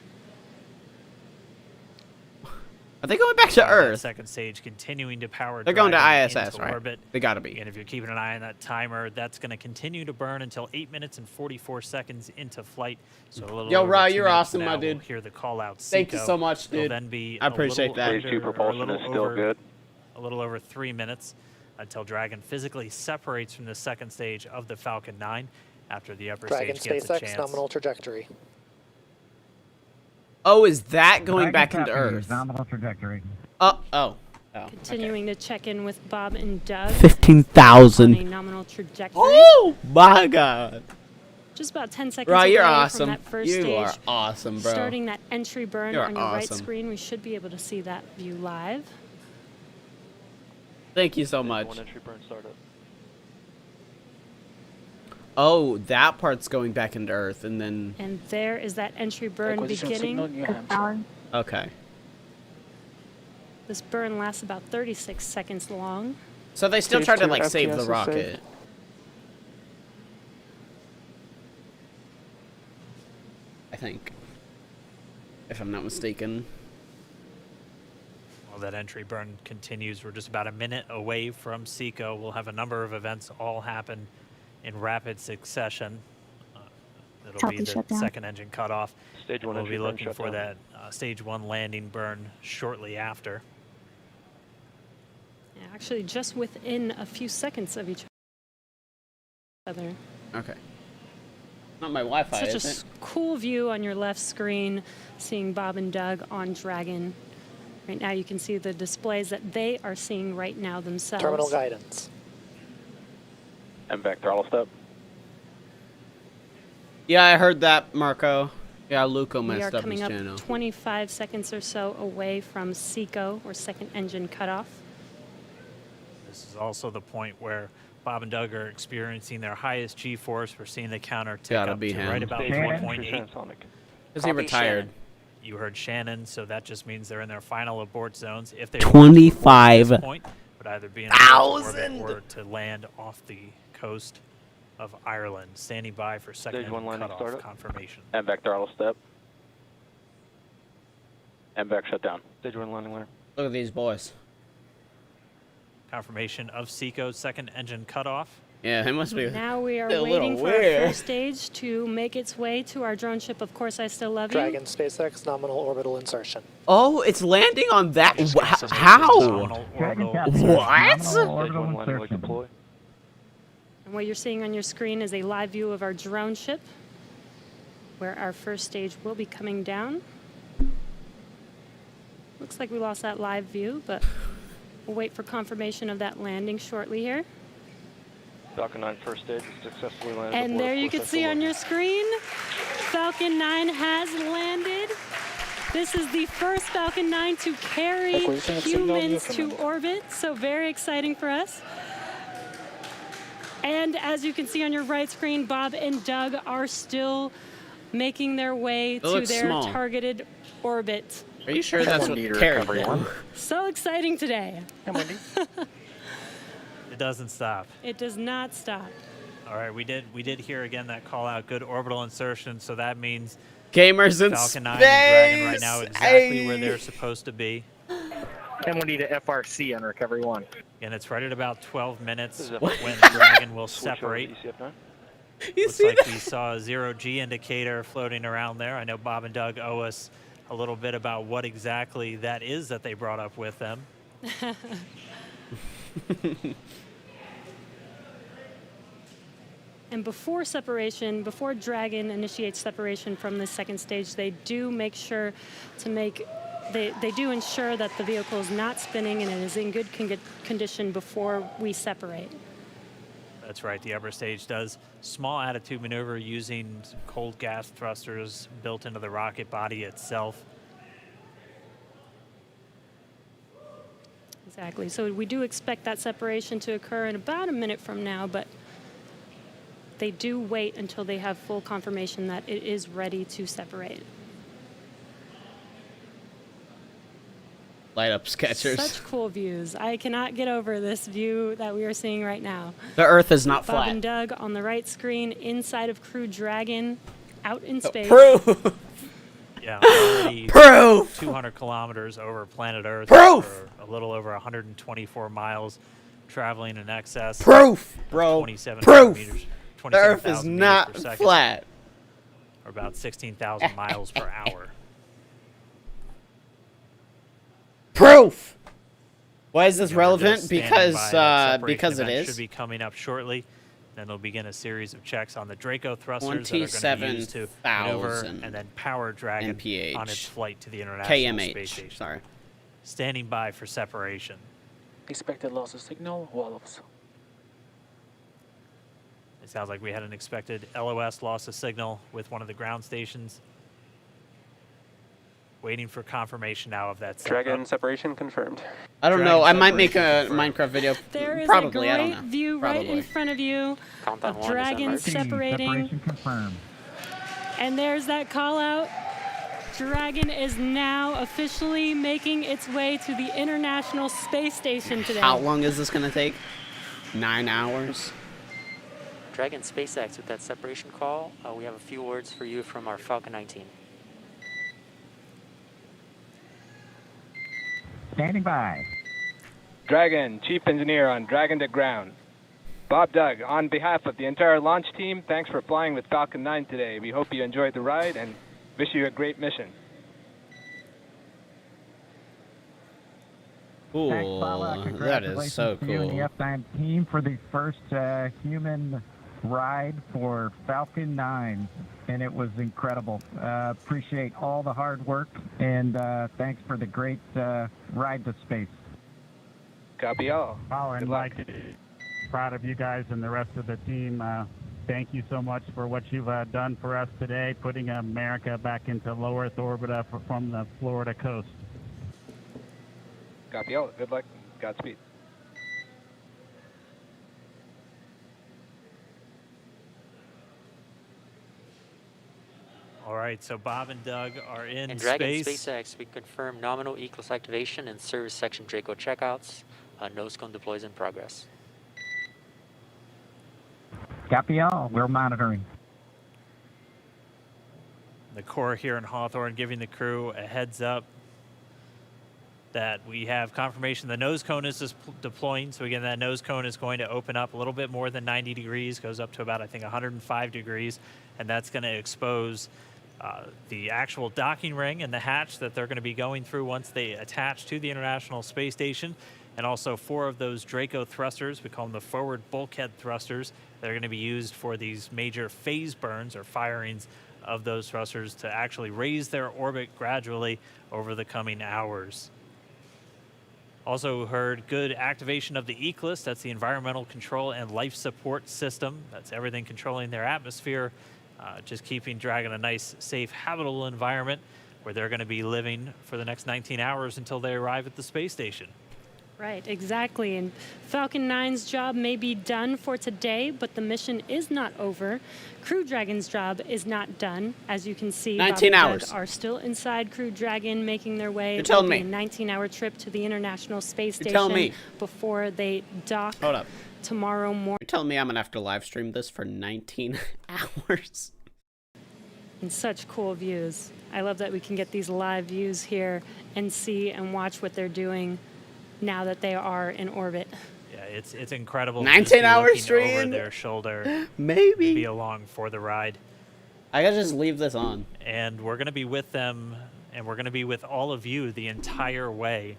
Are they going back to Earth? Second stage continuing to power. They're going to Dragon ISS, into right? Orbit. They gotta be. And if you're keeping an eye on that timer, that's going to continue to burn until 8 minutes and 44 seconds into flight. So a little Yo, over Ra, 2 you're minutes awesome, now, my dude. We'll hear the call out. Thank you so much, It'll dude. then be I appreciate that. Stage 2 propulsion is still good. A little over 3 minutes until Dragon physically separates from the second stage of the Falcon 9 after the upper Dragon stage gets a SpaceX chance. nominal trajectory. Oh, is that going Dragon back into tracking, Earth? Nominal trajectory. Oh. Continuing to check in with Bob and Doug. 15,000. On a nominal trajectory. Oh my God. Just about 10 seconds Bro, away you're from awesome. that first You stage. are awesome, bro. Starting that entry burn You're on your right awesome. screen. We should be able to see that view live. Thank you so much. One entry burn startup. Oh, that part's going back into Earth, and then... And there is that entry burn beginning. Okay. This burn lasts about 36 seconds long. So they still try to, like, save the rocket. I think. If I'm not mistaken. Well, that entry burn continues. We're just about a minute away from SECO. We'll have a number of events all happen in rapid succession. It'll be the second engine cutoff. Stage 1 We'll be entry burn looking for shutdown. that stage 1 landing burn shortly after. Yeah, actually, just within a few seconds of each other. Okay. Not my Wi-Fi, Such is a it? cool view on your left screen, seeing Bob and Doug on Dragon. Right now you can see the displays that they are seeing right now themselves. Terminal guidance. MVAC throttle step. Yeah, I heard that, Marco. Yeah, Luco We are messed up coming his up channel. 25 seconds or so away from SECO, or second engine cutoff. This is also the point where Bob and Doug are experiencing their highest G-force. We're seeing the counter tick Gotta up be to him. right about Stage 1 entry 1.8. transonic. Because he retired. You heard Shannon, so that just means they're in their final abort zones. If they 25 at this point, would either be in orbit or to land off the coast of Ireland. Standing by for second Stage 1 engine landing cutoff startup. confirmation. MVAC throttle step. MVAC shutdown. Stage 1 landing layer. Look at these boys. Confirmation of SECO's second engine cutoff. Yeah, they must be Now we are a waiting little for our weird. first stage to make its way to our drone ship. Of Course I Still Love You. Dragon SpaceX nominal orbital insertion. Oh, it's landing on that. How? Nominal orbital What? Stage 1 landing leg deploy. And what you're seeing on your screen is a live view of our drone ship, where our first stage will be coming down. Looks like we lost that live view, but we'll wait for confirmation of that landing shortly here. Falcon 9 first stage is successfully landed. And aboard there you Course can I see Still on Love your screen, Falcon 9 has landed. This is the first Falcon 9 to carry humans to orbit, so very exciting for us. And as you can see on your right screen, Bob and Doug are still making their way to their small. targeted orbit. Are you sure that's what carried them? So exciting today. It doesn't stop. It does not stop. All right, we did hear again that call out, good orbital insertion, so that means Gamers in Falcon 9 space. and Dragon right now exactly where they're supposed to be. M1D to FRC on recovery 1. And it's right at about 12 minutes This is when Dragon will Switch over to separate. ECF9. Looks like we saw a 0G indicator floating around there. I know Bob and Doug owe us a little bit about what exactly that is that they brought up with them. And before separation, before Dragon initiates separation from the second stage, they do make sure to they do ensure that the vehicle is not spinning and it is in good condition before we separate. That's right, the upper stage does small attitude maneuver using some cold gas thrusters built into the rocket body itself. As Exactly. So we do expect that separation to occur in about a minute from now, but they do wait until they have full confirmation that it is ready to separate. Light up sketchers. Such cool views. I cannot get over this view that we are seeing right now. The Earth is not Bob flat. and Doug on the right screen, inside of Crew Dragon, out in space. Proof! Yeah, already Proof! 200 kilometers over planet Earth. Proof! For a little over 124 miles, traveling in excess. Proof, bro. 27 Proof. Meters, The Earth is 27,000 meters not per second, flat. or about 16,000 miles per hour. Proof. Why is this Yeah, we're relevant? just standing by that Because separation it event is. should be coming up shortly. Then they'll begin a series of checks on the Draco thrusters that are going to be used to maneuver and then power Dragon MPH. on its flight to the International KMH. Space Station. Sorry. Standing by for separation. Expected loss of signal, wallops. It sounds like we had an expected LOS loss of signal with one of the ground stations. Waiting for confirmation now of that. Dragon separation confirmed. I don't know. I might make a Minecraft video. There is Probably. a I don't great know. view right in Probably. front of you Countdown of one is dragons emerging. separating. Separation confirmed. And there's that call out. Dragon is now officially making its way to the International Space Station today. How long is this going to take? 9 hours? Dragon SpaceX with that separation call. We have a few words for you from our Falcon 19. Standing by. Dragon, Chief Engineer on Dragon to Ground. Bob Doug, on behalf of the entire launch team, thanks for flying with Falcon 9 today. We hope you enjoyed the ride and wish you a great mission. Cool. Thanks, Bala. That is so Congratulations to you and cool. the F9 team for the first human ride for Falcon 9, and it was incredible. Appreciate all the hard work, and thanks for the great ride to space. Copy all. Oh, and Good luck. proud of you guys and the rest of the team. Thank you so much for what you've done for us today, putting America back into low Earth orbit from the Florida coast. Copy all. Good luck. Godspeed. All right, so Bob and Doug are in And Dragon space. SpaceX, we confirm nominal ECLS activation and service section Draco checkouts. Nose cone deploys in progress. Copy all. We're monitoring. The Corps here in Hawthorne giving the crew a heads up that we have confirmation the nose cone is deploying. So again, that nose cone is going to open up a little bit more than 90 degrees, goes up to about, I think, 105 degrees, and that's going to expose the actual docking ring and the hatch that they're going to be going through once they attach to the International Space Station, and also 4 of those Draco thrusters, we call them the forward bulkhead thrusters, that are going to be used for these major phase burns or firings of those thrusters to actually raise their orbit gradually over the coming hours. Also heard good activation of the ECLS, that's the Environmental Control and Life Support System. That's everything controlling their atmosphere, just keeping Dragon a nice, safe, habitable environment where they're going to be living for the next 19 hours until they arrive at the space station. Right, exactly. And Falcon 9's job may be done for today, but the mission is not over. Crew Dragon's job is not done. As you can see, 19 Bob and hours. Doug are still inside Crew Dragon, making their way. You're telling making me. a 19-hour trip to the International Space You're Station telling me. before they dock Hold up. tomorrow morning. You're telling me I'm going to have to live stream this for 19 hours? And such cool views. I love that we can get these live views here and see and watch what they're doing now that they are in orbit. Yeah, it's incredible. 19-hour stream? Over their shoulder. Maybe. Be along for the ride. I gotta just leave this on. And we're going to be with them, and we're going to be with all of you the entire way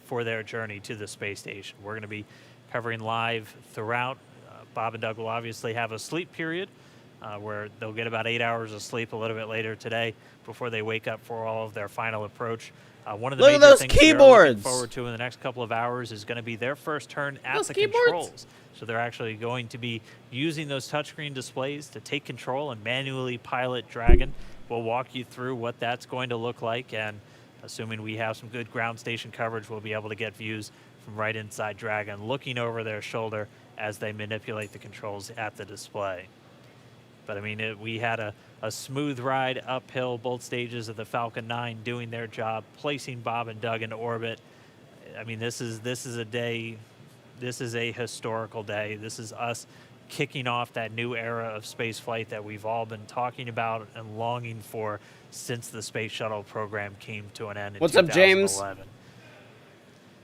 for their journey to the space station. We're going to be covering live throughout. Bob and Doug will obviously have a sleep period where they'll get about 8 hours of sleep a little bit later today before they wake up for all of their final approach. One of the Look at major those things they're looking keyboards. forward to in the next couple of hours is going to be their first turn at Those the keyboards. controls. So they're actually going to be using those touchscreen displays to take control and manually pilot Dragon. We'll walk you through what that's going to look like, and Assuming we have some good ground station coverage, we'll be able to get views from right inside Dragon, looking over their shoulder as they manipulate the controls at the display. But I mean, we had a smooth ride uphill, both stages of the Falcon 9 doing their job, placing Bob and Doug into orbit. I mean, this is a day, this is a historical day. This is us kicking off that new era of space flight that we've all been talking about and longing for since the space shuttle program came to an end in 2011. What's up, James?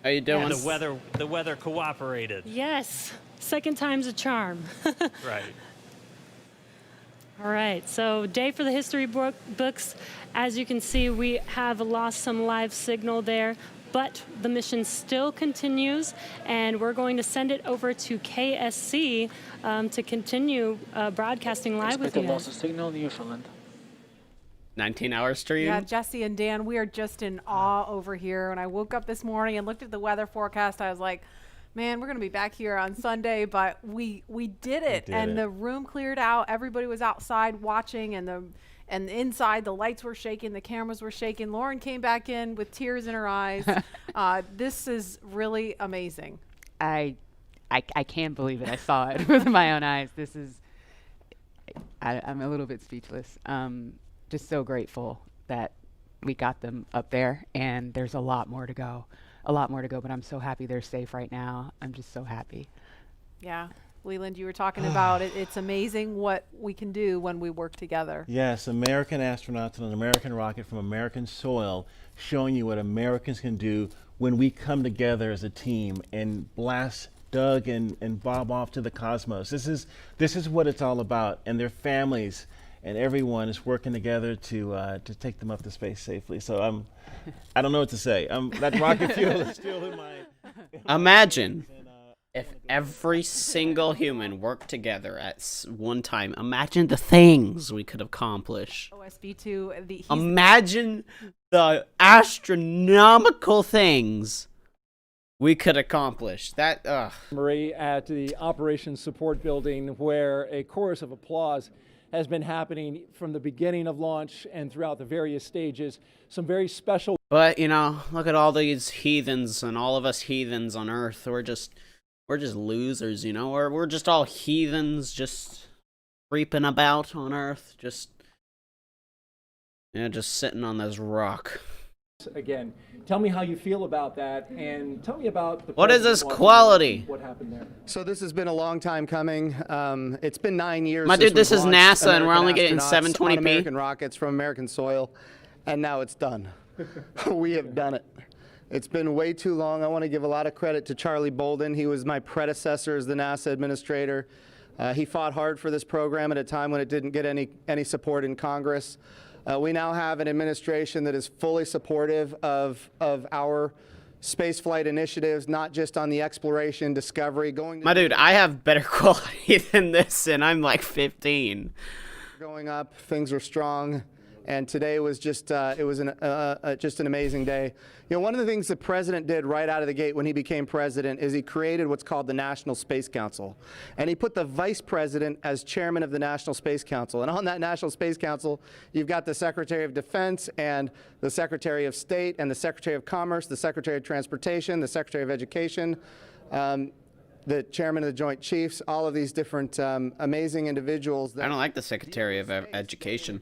How you doing? Yeah, the weather cooperated. Yes, second time's a charm. Right. All right, so day for the history books. As you can see, we have lost some live signal there, but the mission still continues, and we're going to send it over to KSC to continue broadcasting live with you guys. Signal Newfoundland. 19-hour stream. Yeah, Jesse and Dan, we are just in awe over here. When I woke up this morning and looked at the weather forecast, I was like, man, we're going to be back here on Sunday, but we did it. The room cleared out. Everybody was outside watching, and inside the lights were shaking, the cameras were shaking. Lauren came back in with tears in her eyes. This is really amazing. I can't believe it. I saw it with my own eyes. This is, I'm a little bit speechless. Just so grateful that we got them up there, and there's a lot more to go. But I'm so happy they're safe right now. I'm just so happy. Yeah. Leland, you were talking about it. It's amazing what we can do when we work together. Yes, American astronauts on an American rocket from American soil, showing you what Americans can do when we come together as a team and blast Doug and Bob off to the cosmos. This is what it's all about, and their families and everyone is working together to take them up to space safely. So I don't know what to say. That rocket fuel is still in my. Imagine if every single human worked together at one time. Imagine the things we could accomplish. OSB2. Imagine the astronomical things we could accomplish. That. Marie at the Operations Support Building, where a chorus of applause has been happening from the beginning of launch and throughout the various stages. Some very special. But look at all these heathens and all of us heathens on Earth. We're just losers, We're just all heathens, just creeping about on Earth, just sitting on this rock. Again, tell me how you feel about that, and tell me about what is this quality? What happened there? So this has been a long time coming. It's been 9 years. My dude, this is NASA, and we're only getting 720p. American rockets from American soil, and now it's done. We have done it. It's been way too long. I want to give a lot of credit to Charlie Bolden. He was my predecessor as the NASA administrator. He fought hard for this program at a time when it didn't get any support in Congress. We now have an administration that is fully supportive of our spaceflight initiatives, not just on the exploration, discovery, My dude, I have better quality than this, and I'm like 15. Going up, things were strong, and today was just just an amazing day. One of the things the president did right out of the gate when he became president is he created what's called the National Space Council, and he put the vice president as chairman of the National Space Council. And on that National Space Council, you've got the Secretary of Defense and the Secretary of State and the Secretary of Commerce, the Secretary of Transportation, the Secretary of Education, the chairman of the Joint Chiefs, all of these different amazing individuals. I don't like the Secretary of Education.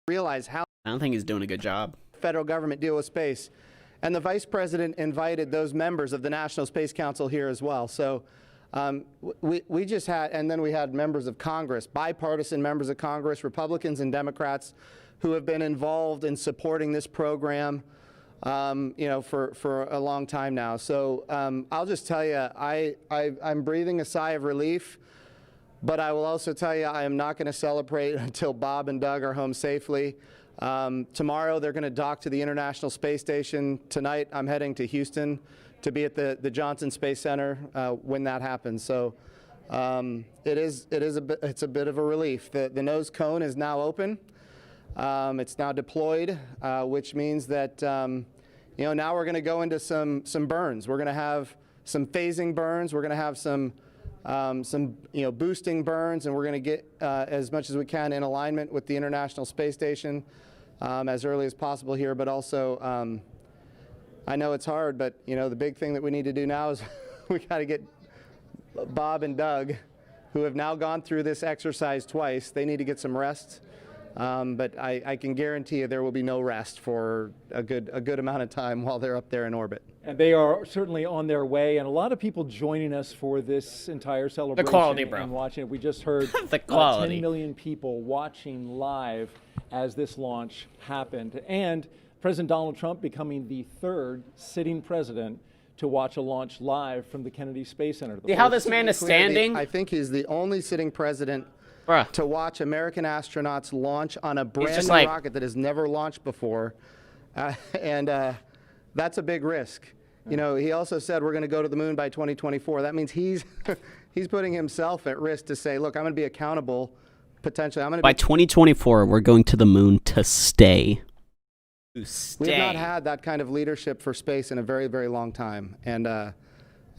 Realize how I don't think he's doing a good job. Federal government deal with space. And the vice president invited those members of the National Space Council here as well. So we just had, and then we had members of Congress, bipartisan members of Congress, Republicans and Democrats, who have been involved in supporting this program, for a long time now. So I'll just tell you, I'm breathing a sigh of relief. But I will also tell you, I am not going to celebrate until Bob and Doug are home safely. Tomorrow, they're going to dock to the International Space Station. Tonight, I'm heading to Houston to be at the Johnson Space Center when that happens. So it's a bit of a relief. The nose cone is now open. It's now deployed, which means that now we're going to go into some burns. We're going to have some phasing burns. We're going to have some boosting burns, and we're going to get as much as we can in alignment with the International Space Station. as early as possible here, but also I know it's hard, but the big thing that we need to do now is we got to get Bob and Doug, who have now gone through this exercise twice. They need to get some rest, but I can guarantee you there will be no rest for a good amount of time while they're up there in orbit. And they are certainly on their way, and a lot of people joining us for this entire celebration. The quality, bro. And watching it. We just heard the quality. 10 million people watching live as this launch happened, and President Donald Trump becoming the third sitting president to watch a launch live from the Kennedy Space Center. See how this man is standing? I think he's the only sitting president to watch American astronauts launch on a brand new rocket that has never launched before. And that's a big risk. He also said we're going to go to the moon by 2024. That means he's putting himself at risk to say, look, I'm going to be accountable potentially. By 2024, we're going to the moon to stay. We've not had that kind of leadership for space in a very, very long time, and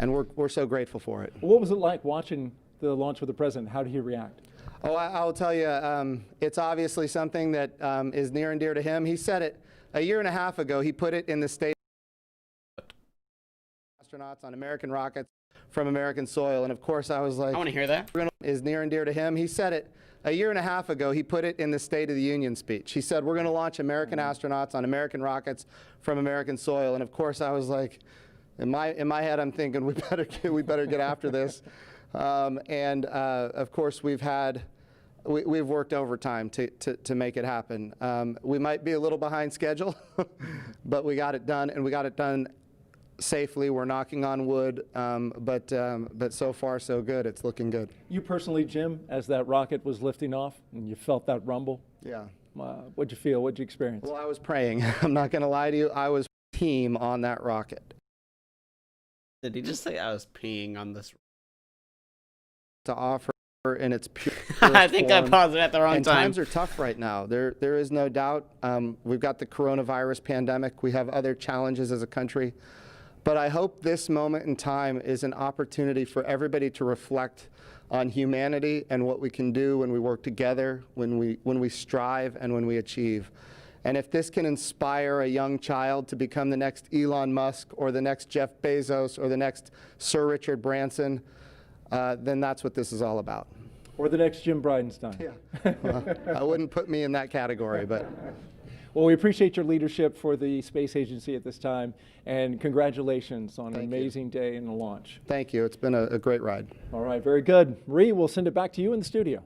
we're so grateful for it. What was it like watching the launch with the president? How did he react? Oh, I'll tell you, it's obviously something that is near and dear to him. He said it a year and a half ago. He put it in the state astronauts on American rockets from American soil, and of course I was like, I want to hear that. Is near and dear to him. He said it a year and a half ago. He put it in the State of the Union speech. He said, we're going to launch American astronauts on American rockets from American soil. And of course, I was like, in my head, I'm thinking we better get after this. Of course, we've worked overtime to make it happen. We might be a little behind schedule, but we got it done, and we got it done safely. We're knocking on wood, but so far so good. It's looking good. You personally, Jim, as that rocket was lifting off and you felt that rumble? Yeah. What'd you feel? What'd you experience? Well, I was praying. I'm not going to lie to you. I was team on that rocket. Did he just say I was peeing on this? To offer in its pure I think form. I paused it at the wrong and time. Times are tough right now. There is no doubt. We've got the coronavirus pandemic. We have other challenges as a country. But I hope this moment in time is an opportunity for everybody to reflect on humanity and what we can do when we work together, when we strive, and when we achieve. And if this can inspire a young child to become the next Elon Musk or the next Jeff Bezos or the next Sir Richard Branson, then that's what this is all about. Or the next Jim Bridenstine. Yeah. Well, I wouldn't put me in that category, but... Well, we appreciate your leadership for the space agency at this time, and congratulations on an amazing day in the launch. Thank you. It's been a great ride. All right, very good. Marie, we'll send it back to you in the studio.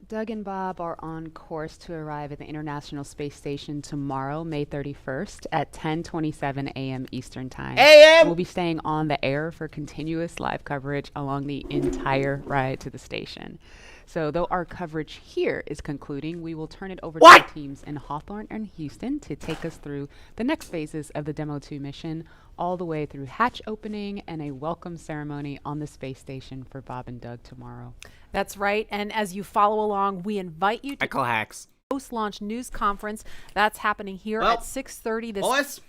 Doug and Bob are on course to arrive at the International Space Station tomorrow, May 31st at 10:27 a.m. Eastern Time. A.M. We'll be staying on the air for continuous live coverage along the entire ride to the station. So though our coverage here is concluding, we will turn it over to the teams in Hawthorne and Houston to take us through the next phases of the Demo 2 mission, all the way through hatch opening and a welcome ceremony on the space station for Bob and Doug tomorrow. That's right. And as you follow along, we invite you to I call hacks. Post-launch news conference. That's happening here at 6:30 this boys,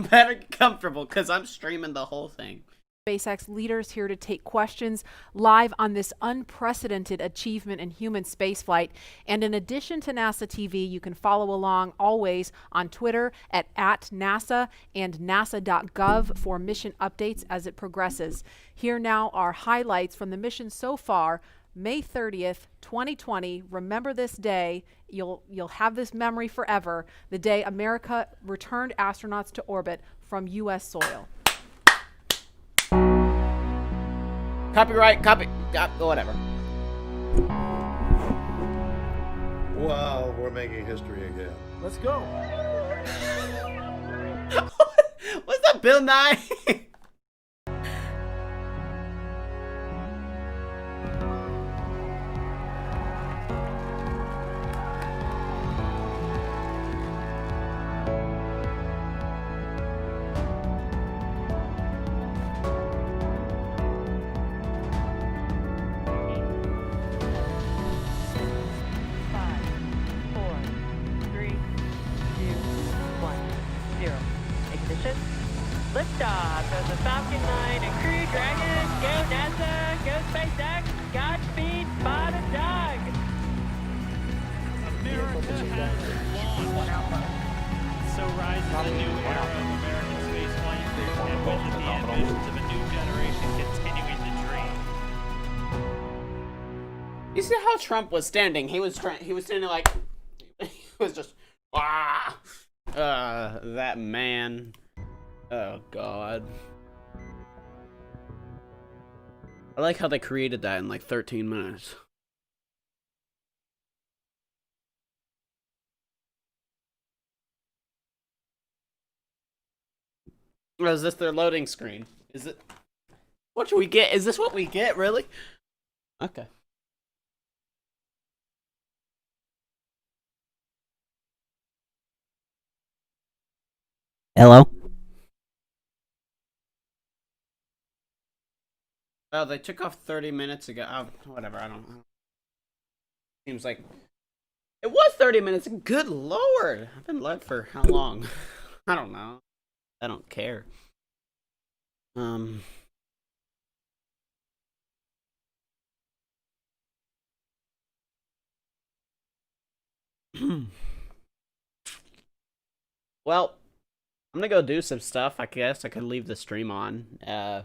better get comfortable because I'm streaming the whole thing. SpaceX leaders here to take questions live on this unprecedented achievement in human spaceflight. And in addition to NASA TV, you can follow along always on Twitter at @NASA and nasa.gov for mission updates as it progresses. Here now are highlights from the mission so far. May 30th, 2020. Remember this day. You'll have this memory forever. The day America returned astronauts to orbit from U.S. soil. Copyright, whatever. Wow, we're making history again. Let's go. What's up, Bill Nye? Liftoff of the Falcon 9 and Crew Dragon. Go NASA, go SpaceX, Godspeed, Bob and Doug. America has launched. So rises a new era of American spaceflight, and with it the ambitions of a new generation continuing the dream. You see how Trump was standing? He was standing like he was just that man. Oh God. I like how they created that in like 13 minutes. Or is this their loading screen? Is it? What should we get? Is this what we get, really? Okay. Hello? Oh, they took off 30 minutes ago. Oh, whatever, I don't know. Seems like... It was 30 minutes. Good lord. I've been live for how long? I don't know. I don't care. Well, I'm gonna go do some stuff. I guess I could leave the stream on. I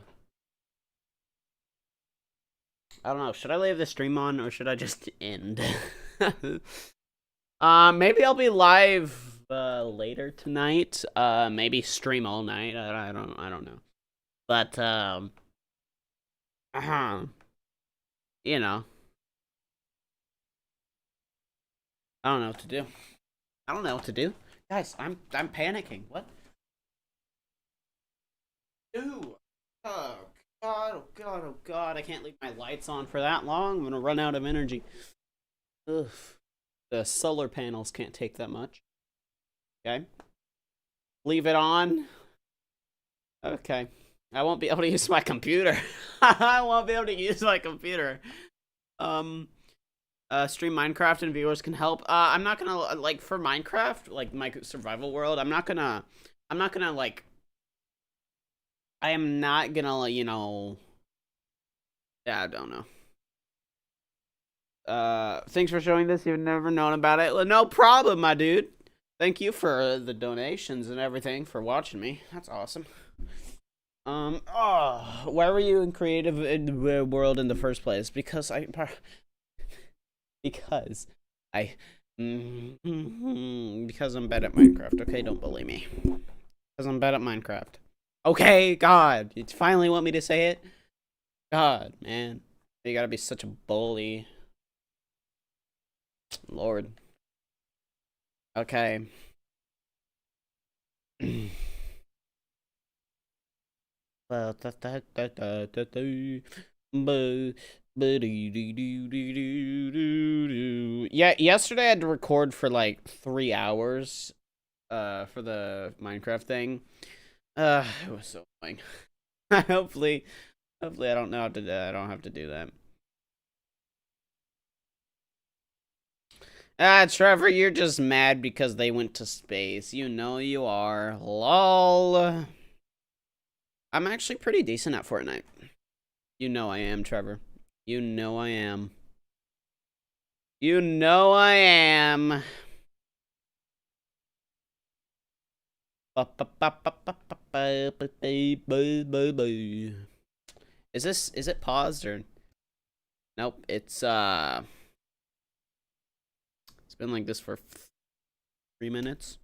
don't know. Should I leave the stream on or should I just end? Maybe I'll be live later tonight. Maybe stream all night. I don't know. But you know, I don't know what to do. I don't know what to do. Guys, I'm panicking. What? Ooh. Oh god, oh god, oh god. I can't leave my lights on for that long. I'm gonna run out of energy. Ugh. The solar panels can't take that much. Okay. Leave it on. Okay. I won't be able to use my computer. I won't be able to use my computer. Stream Minecraft and viewers can help. I'm not gonna, like, for Minecraft, like, my survival world, I am not gonna, like, you know, yeah, I don't know. Thanks for showing this. You've never known about it. No problem, my dude. Thank you for the donations and everything for watching me. That's awesome. Why were you in creative world in the first place? Because because I'm bad at Minecraft. Okay, don't bully me. Because I'm bad at Minecraft. Okay, God, you finally want me to say it? God, man, you gotta be such a bully. Lord. Okay. Yeah, yesterday I had to record for like 3 hours for the Minecraft thing. It was so annoying. hopefully I don't know how to I don't have to do that. Trevor, you're just mad because they went to space. You know you are. Lol. I'm actually pretty decent at Fortnite. You know I am, Trevor. You know I am. You know I am. Is it paused or? Nope, it's been like this for 3 minutes.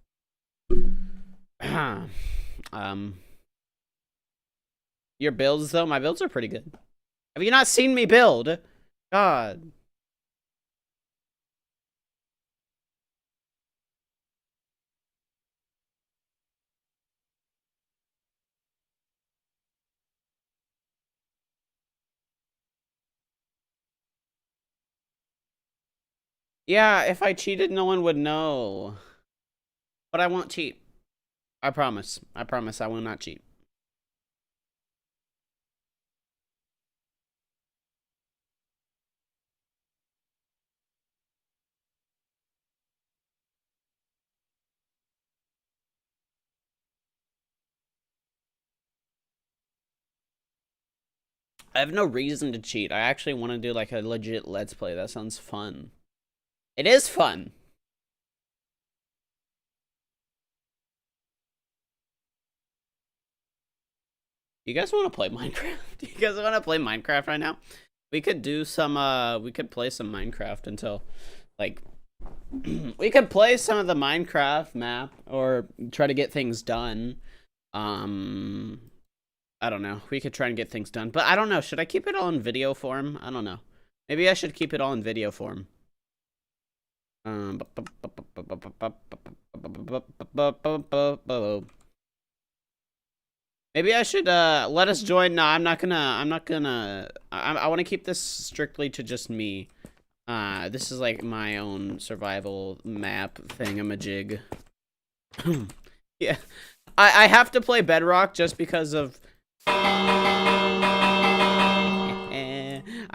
Your builds, though? My builds are pretty good. Have you not seen me build? God. Yeah, if I cheated, no one would know. But I won't cheat. I promise. I promise I will not cheat. I have no reason to cheat. I actually want to do like a legit Let's Play. That sounds fun. It is fun. You guys want to play Minecraft? Do you guys want to play Minecraft right now? We could do some, we could play some Minecraft until, like, we could play some of the Minecraft map or try to get things done. I don't know. We could try and get things done. But I don't know. Should I keep it all in video form? I don't know. Maybe I should keep it all in video form. Maybe I should let us join. No, I'm not gonna I want to keep this strictly to just me. This is like my own survival map thingamajig. Yeah. I have to play Bedrock just because of I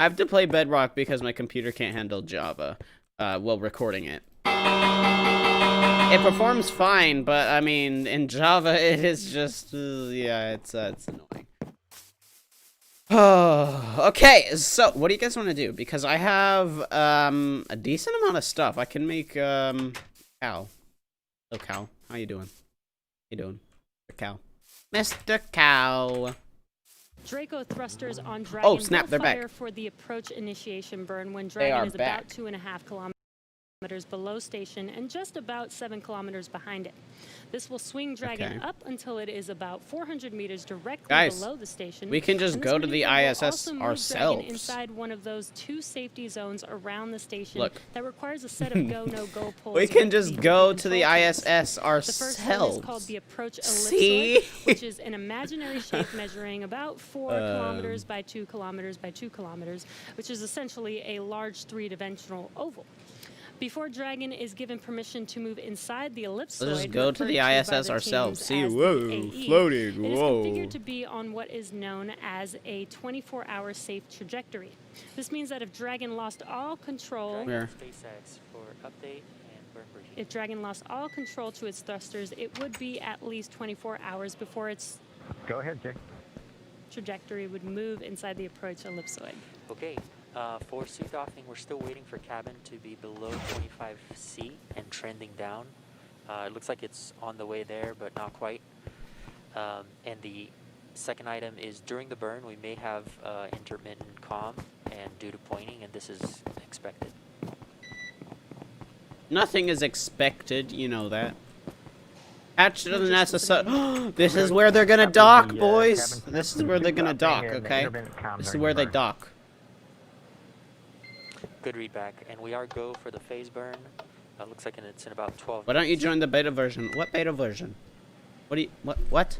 have to play Bedrock because my computer can't handle Java while recording it. It performs fine, but I mean, in Java, it is just, yeah, it's annoying. Okay, so what do you guys want to do? Because I have a decent amount of stuff. I can make Cow. Hello, Cow. How you doing? How you doing, Mr. Cow? Mr. Cow. Draco thrusters on Dragon Oh snap! They're fire back. for the approach initiation burn when They Dragon are is back. about 2.5 kilometers below station and just about 7 kilometers behind it. This will swing Dragon Okay. up until it is about 400 meters directly Guys, below the station. we can just And this go to the maneuver will ISS also move Dragon ourselves. inside one of those 2 safety zones around the station Look. that requires a set of go-no-go poles. We can with just the go control to the points. ISS The first one is called ourselves. the approach See? ellipsoid, which is an imaginary shape measuring about 4 kilometers by 2 kilometers by 2 kilometers, which is essentially a large 3-dimensional oval. Before Dragon is given permission to move inside the ellipsoid, Let's just go to the referred by ISS the ourselves. teams See, as the whoa, AE, floating, it is whoa. configured to be on what is known as a 24-hour safe trajectory. This means that if Dragon lost all control, Where? SpaceX for update and burn briefing. if Dragon lost all control to its thrusters, it would be at least 24 hours before its Go ahead, Jake. trajectory would move inside the approach ellipsoid. Okay, for suit docking, we're still waiting for cabin to be below 25C and trending down. It looks like it's on the way there, but not quite. And the second item is during the burn, we may have intermittent comm and due to pointing, and this is expected. Nothing is expected, you know that. Hatch to the necessary. This is where they're gonna dock, boys. This is where they're gonna dock, okay? This is where they dock. Good read back, and we are go for the phase burn. Looks like it's in about 12 Why don't you join the beta version? What beta version? What do you, what?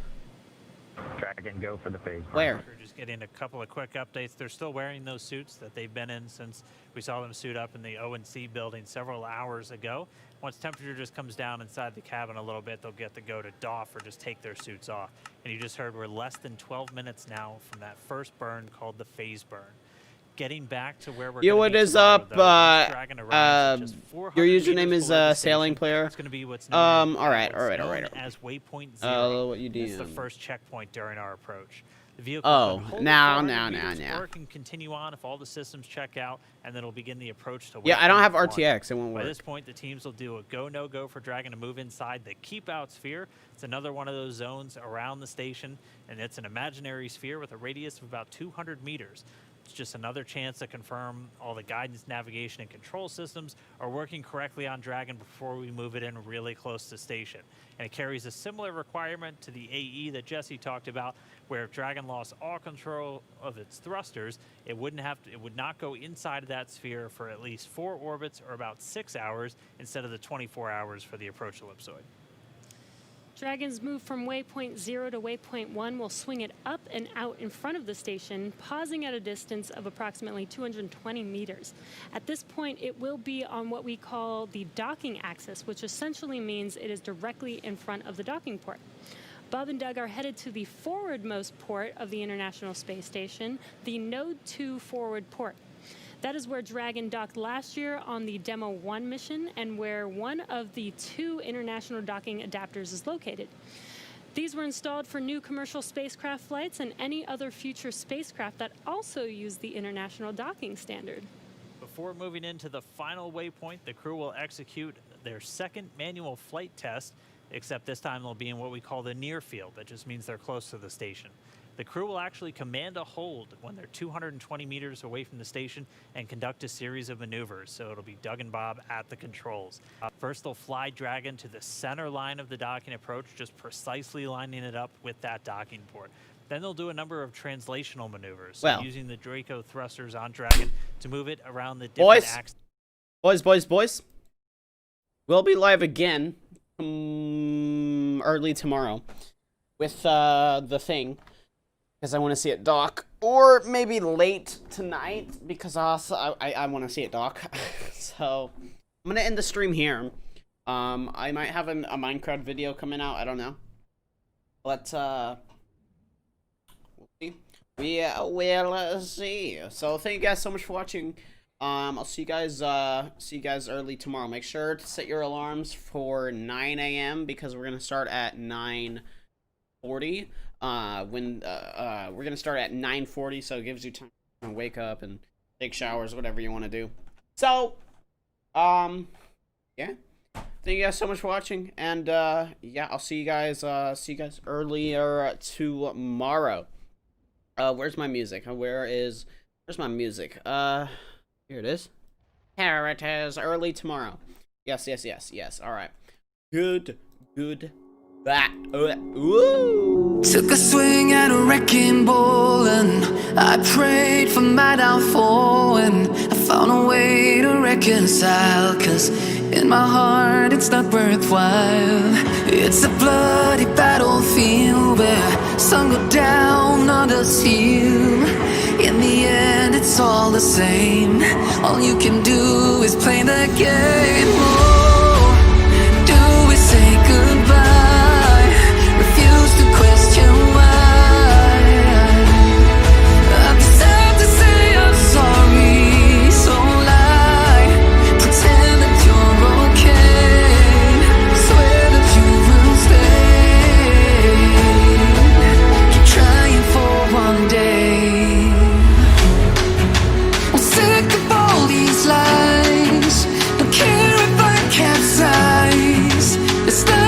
Dragon, go for the phase. Where? We're just getting a couple of quick updates. They're still wearing those suits that they've been in since we saw them suit up in the O&C building several hours ago. Once temperature just comes down inside the cabin a little bit, they'll get to go to doff or just take their suits off. And you just heard we're less than 12 minutes now from that first burn called the phase burn. Getting back to where we're Yo, gonna what be is tomorrow, up? though, once Dragon arrives at just 400 Your username meters is below the sailing station, player. It's going to be what's known alright. as waypoint 0. What you do? It's the first checkpoint during our approach. The vehicle Oh, can hold now, 400 meters now. or it can continue on if all the systems check out, and then it'll begin the approach to Yeah, I don't waypoint have 1. RTX. It won't By work. this point, the teams will do a go, no go for Dragon to move inside the keep out sphere. It's another one of those zones around the station, and it's an imaginary sphere with a radius of about 200 meters. It's just another chance to confirm all the guidance, navigation, and control systems are working correctly on Dragon before we move it in really close to station. And it carries a similar requirement to the AE that Jesse talked about, where if Dragon lost all control of its thrusters, it would not go inside of that sphere for at least 4 orbits or about 6 hours instead of the 24 hours for the approach ellipsoid. Dragon's move from waypoint 0 to waypoint 1 will swing it up and out in front of the station, pausing at a distance of approximately 220 meters. At this point, it will be on what we call the docking axis, which essentially means it is directly in front of the docking port. Bob and Doug are headed to the forwardmost port of the International Space Station, the Node 2 forward port. That is where Dragon docked last year on the Demo 1 mission and where one of the 2 international docking adapters is located. These were installed for new commercial spacecraft flights and any other future spacecraft that also use the international docking standard. Before moving into the final waypoint, the crew will execute their second manual flight test, except this time they'll be in what we call the near field. That just means they're close to the station. The crew will actually command a hold when they're 220 meters away from the station and conduct a series of maneuvers. So it'll be Doug and Bob at the controls. First, they'll fly Dragon to the center line of the docking approach, just precisely lining it up with that docking port. Then they'll do a number of translational maneuvers, so using the Draco thrusters on Dragon to move it around the different axes. Boys. We'll be live again early tomorrow with the thing, because I want to see it dock, or maybe late tonight because I want to see it dock. So I'm gonna end the stream here. I might have a Minecraft video coming out. I don't know, but we will see. So thank you guys so much for watching. I'll see you guys early tomorrow. Make sure to set your alarms for 9 a.m. because we're gonna start at 9:40. We're gonna start at 9:40, so it gives you time to wake up and take showers, whatever you want to do. So, yeah. Thank you guys so much for watching, and yeah, I'll see you guys earlier tomorrow. Where's my music? Where's my music? Here it is. Here it is. Early tomorrow. Yes. All right. Good. Ooh. Took a swing at a wrecking ball and I prayed for my downfall, and I found a way to reconcile, 'cause in my heart it's not worthwhile. It's a bloody battlefield where some go down, others heal. In the end it's all the same. All you can do is play the game. Oh, do we say goodbye? Refuse to question why. I deserve to say I'm sorry, so lie. Pretend that you're okay. Swear that you will stay. Keep trying for one day. I'm sick of all these lies. Don't care if I capsize. It's not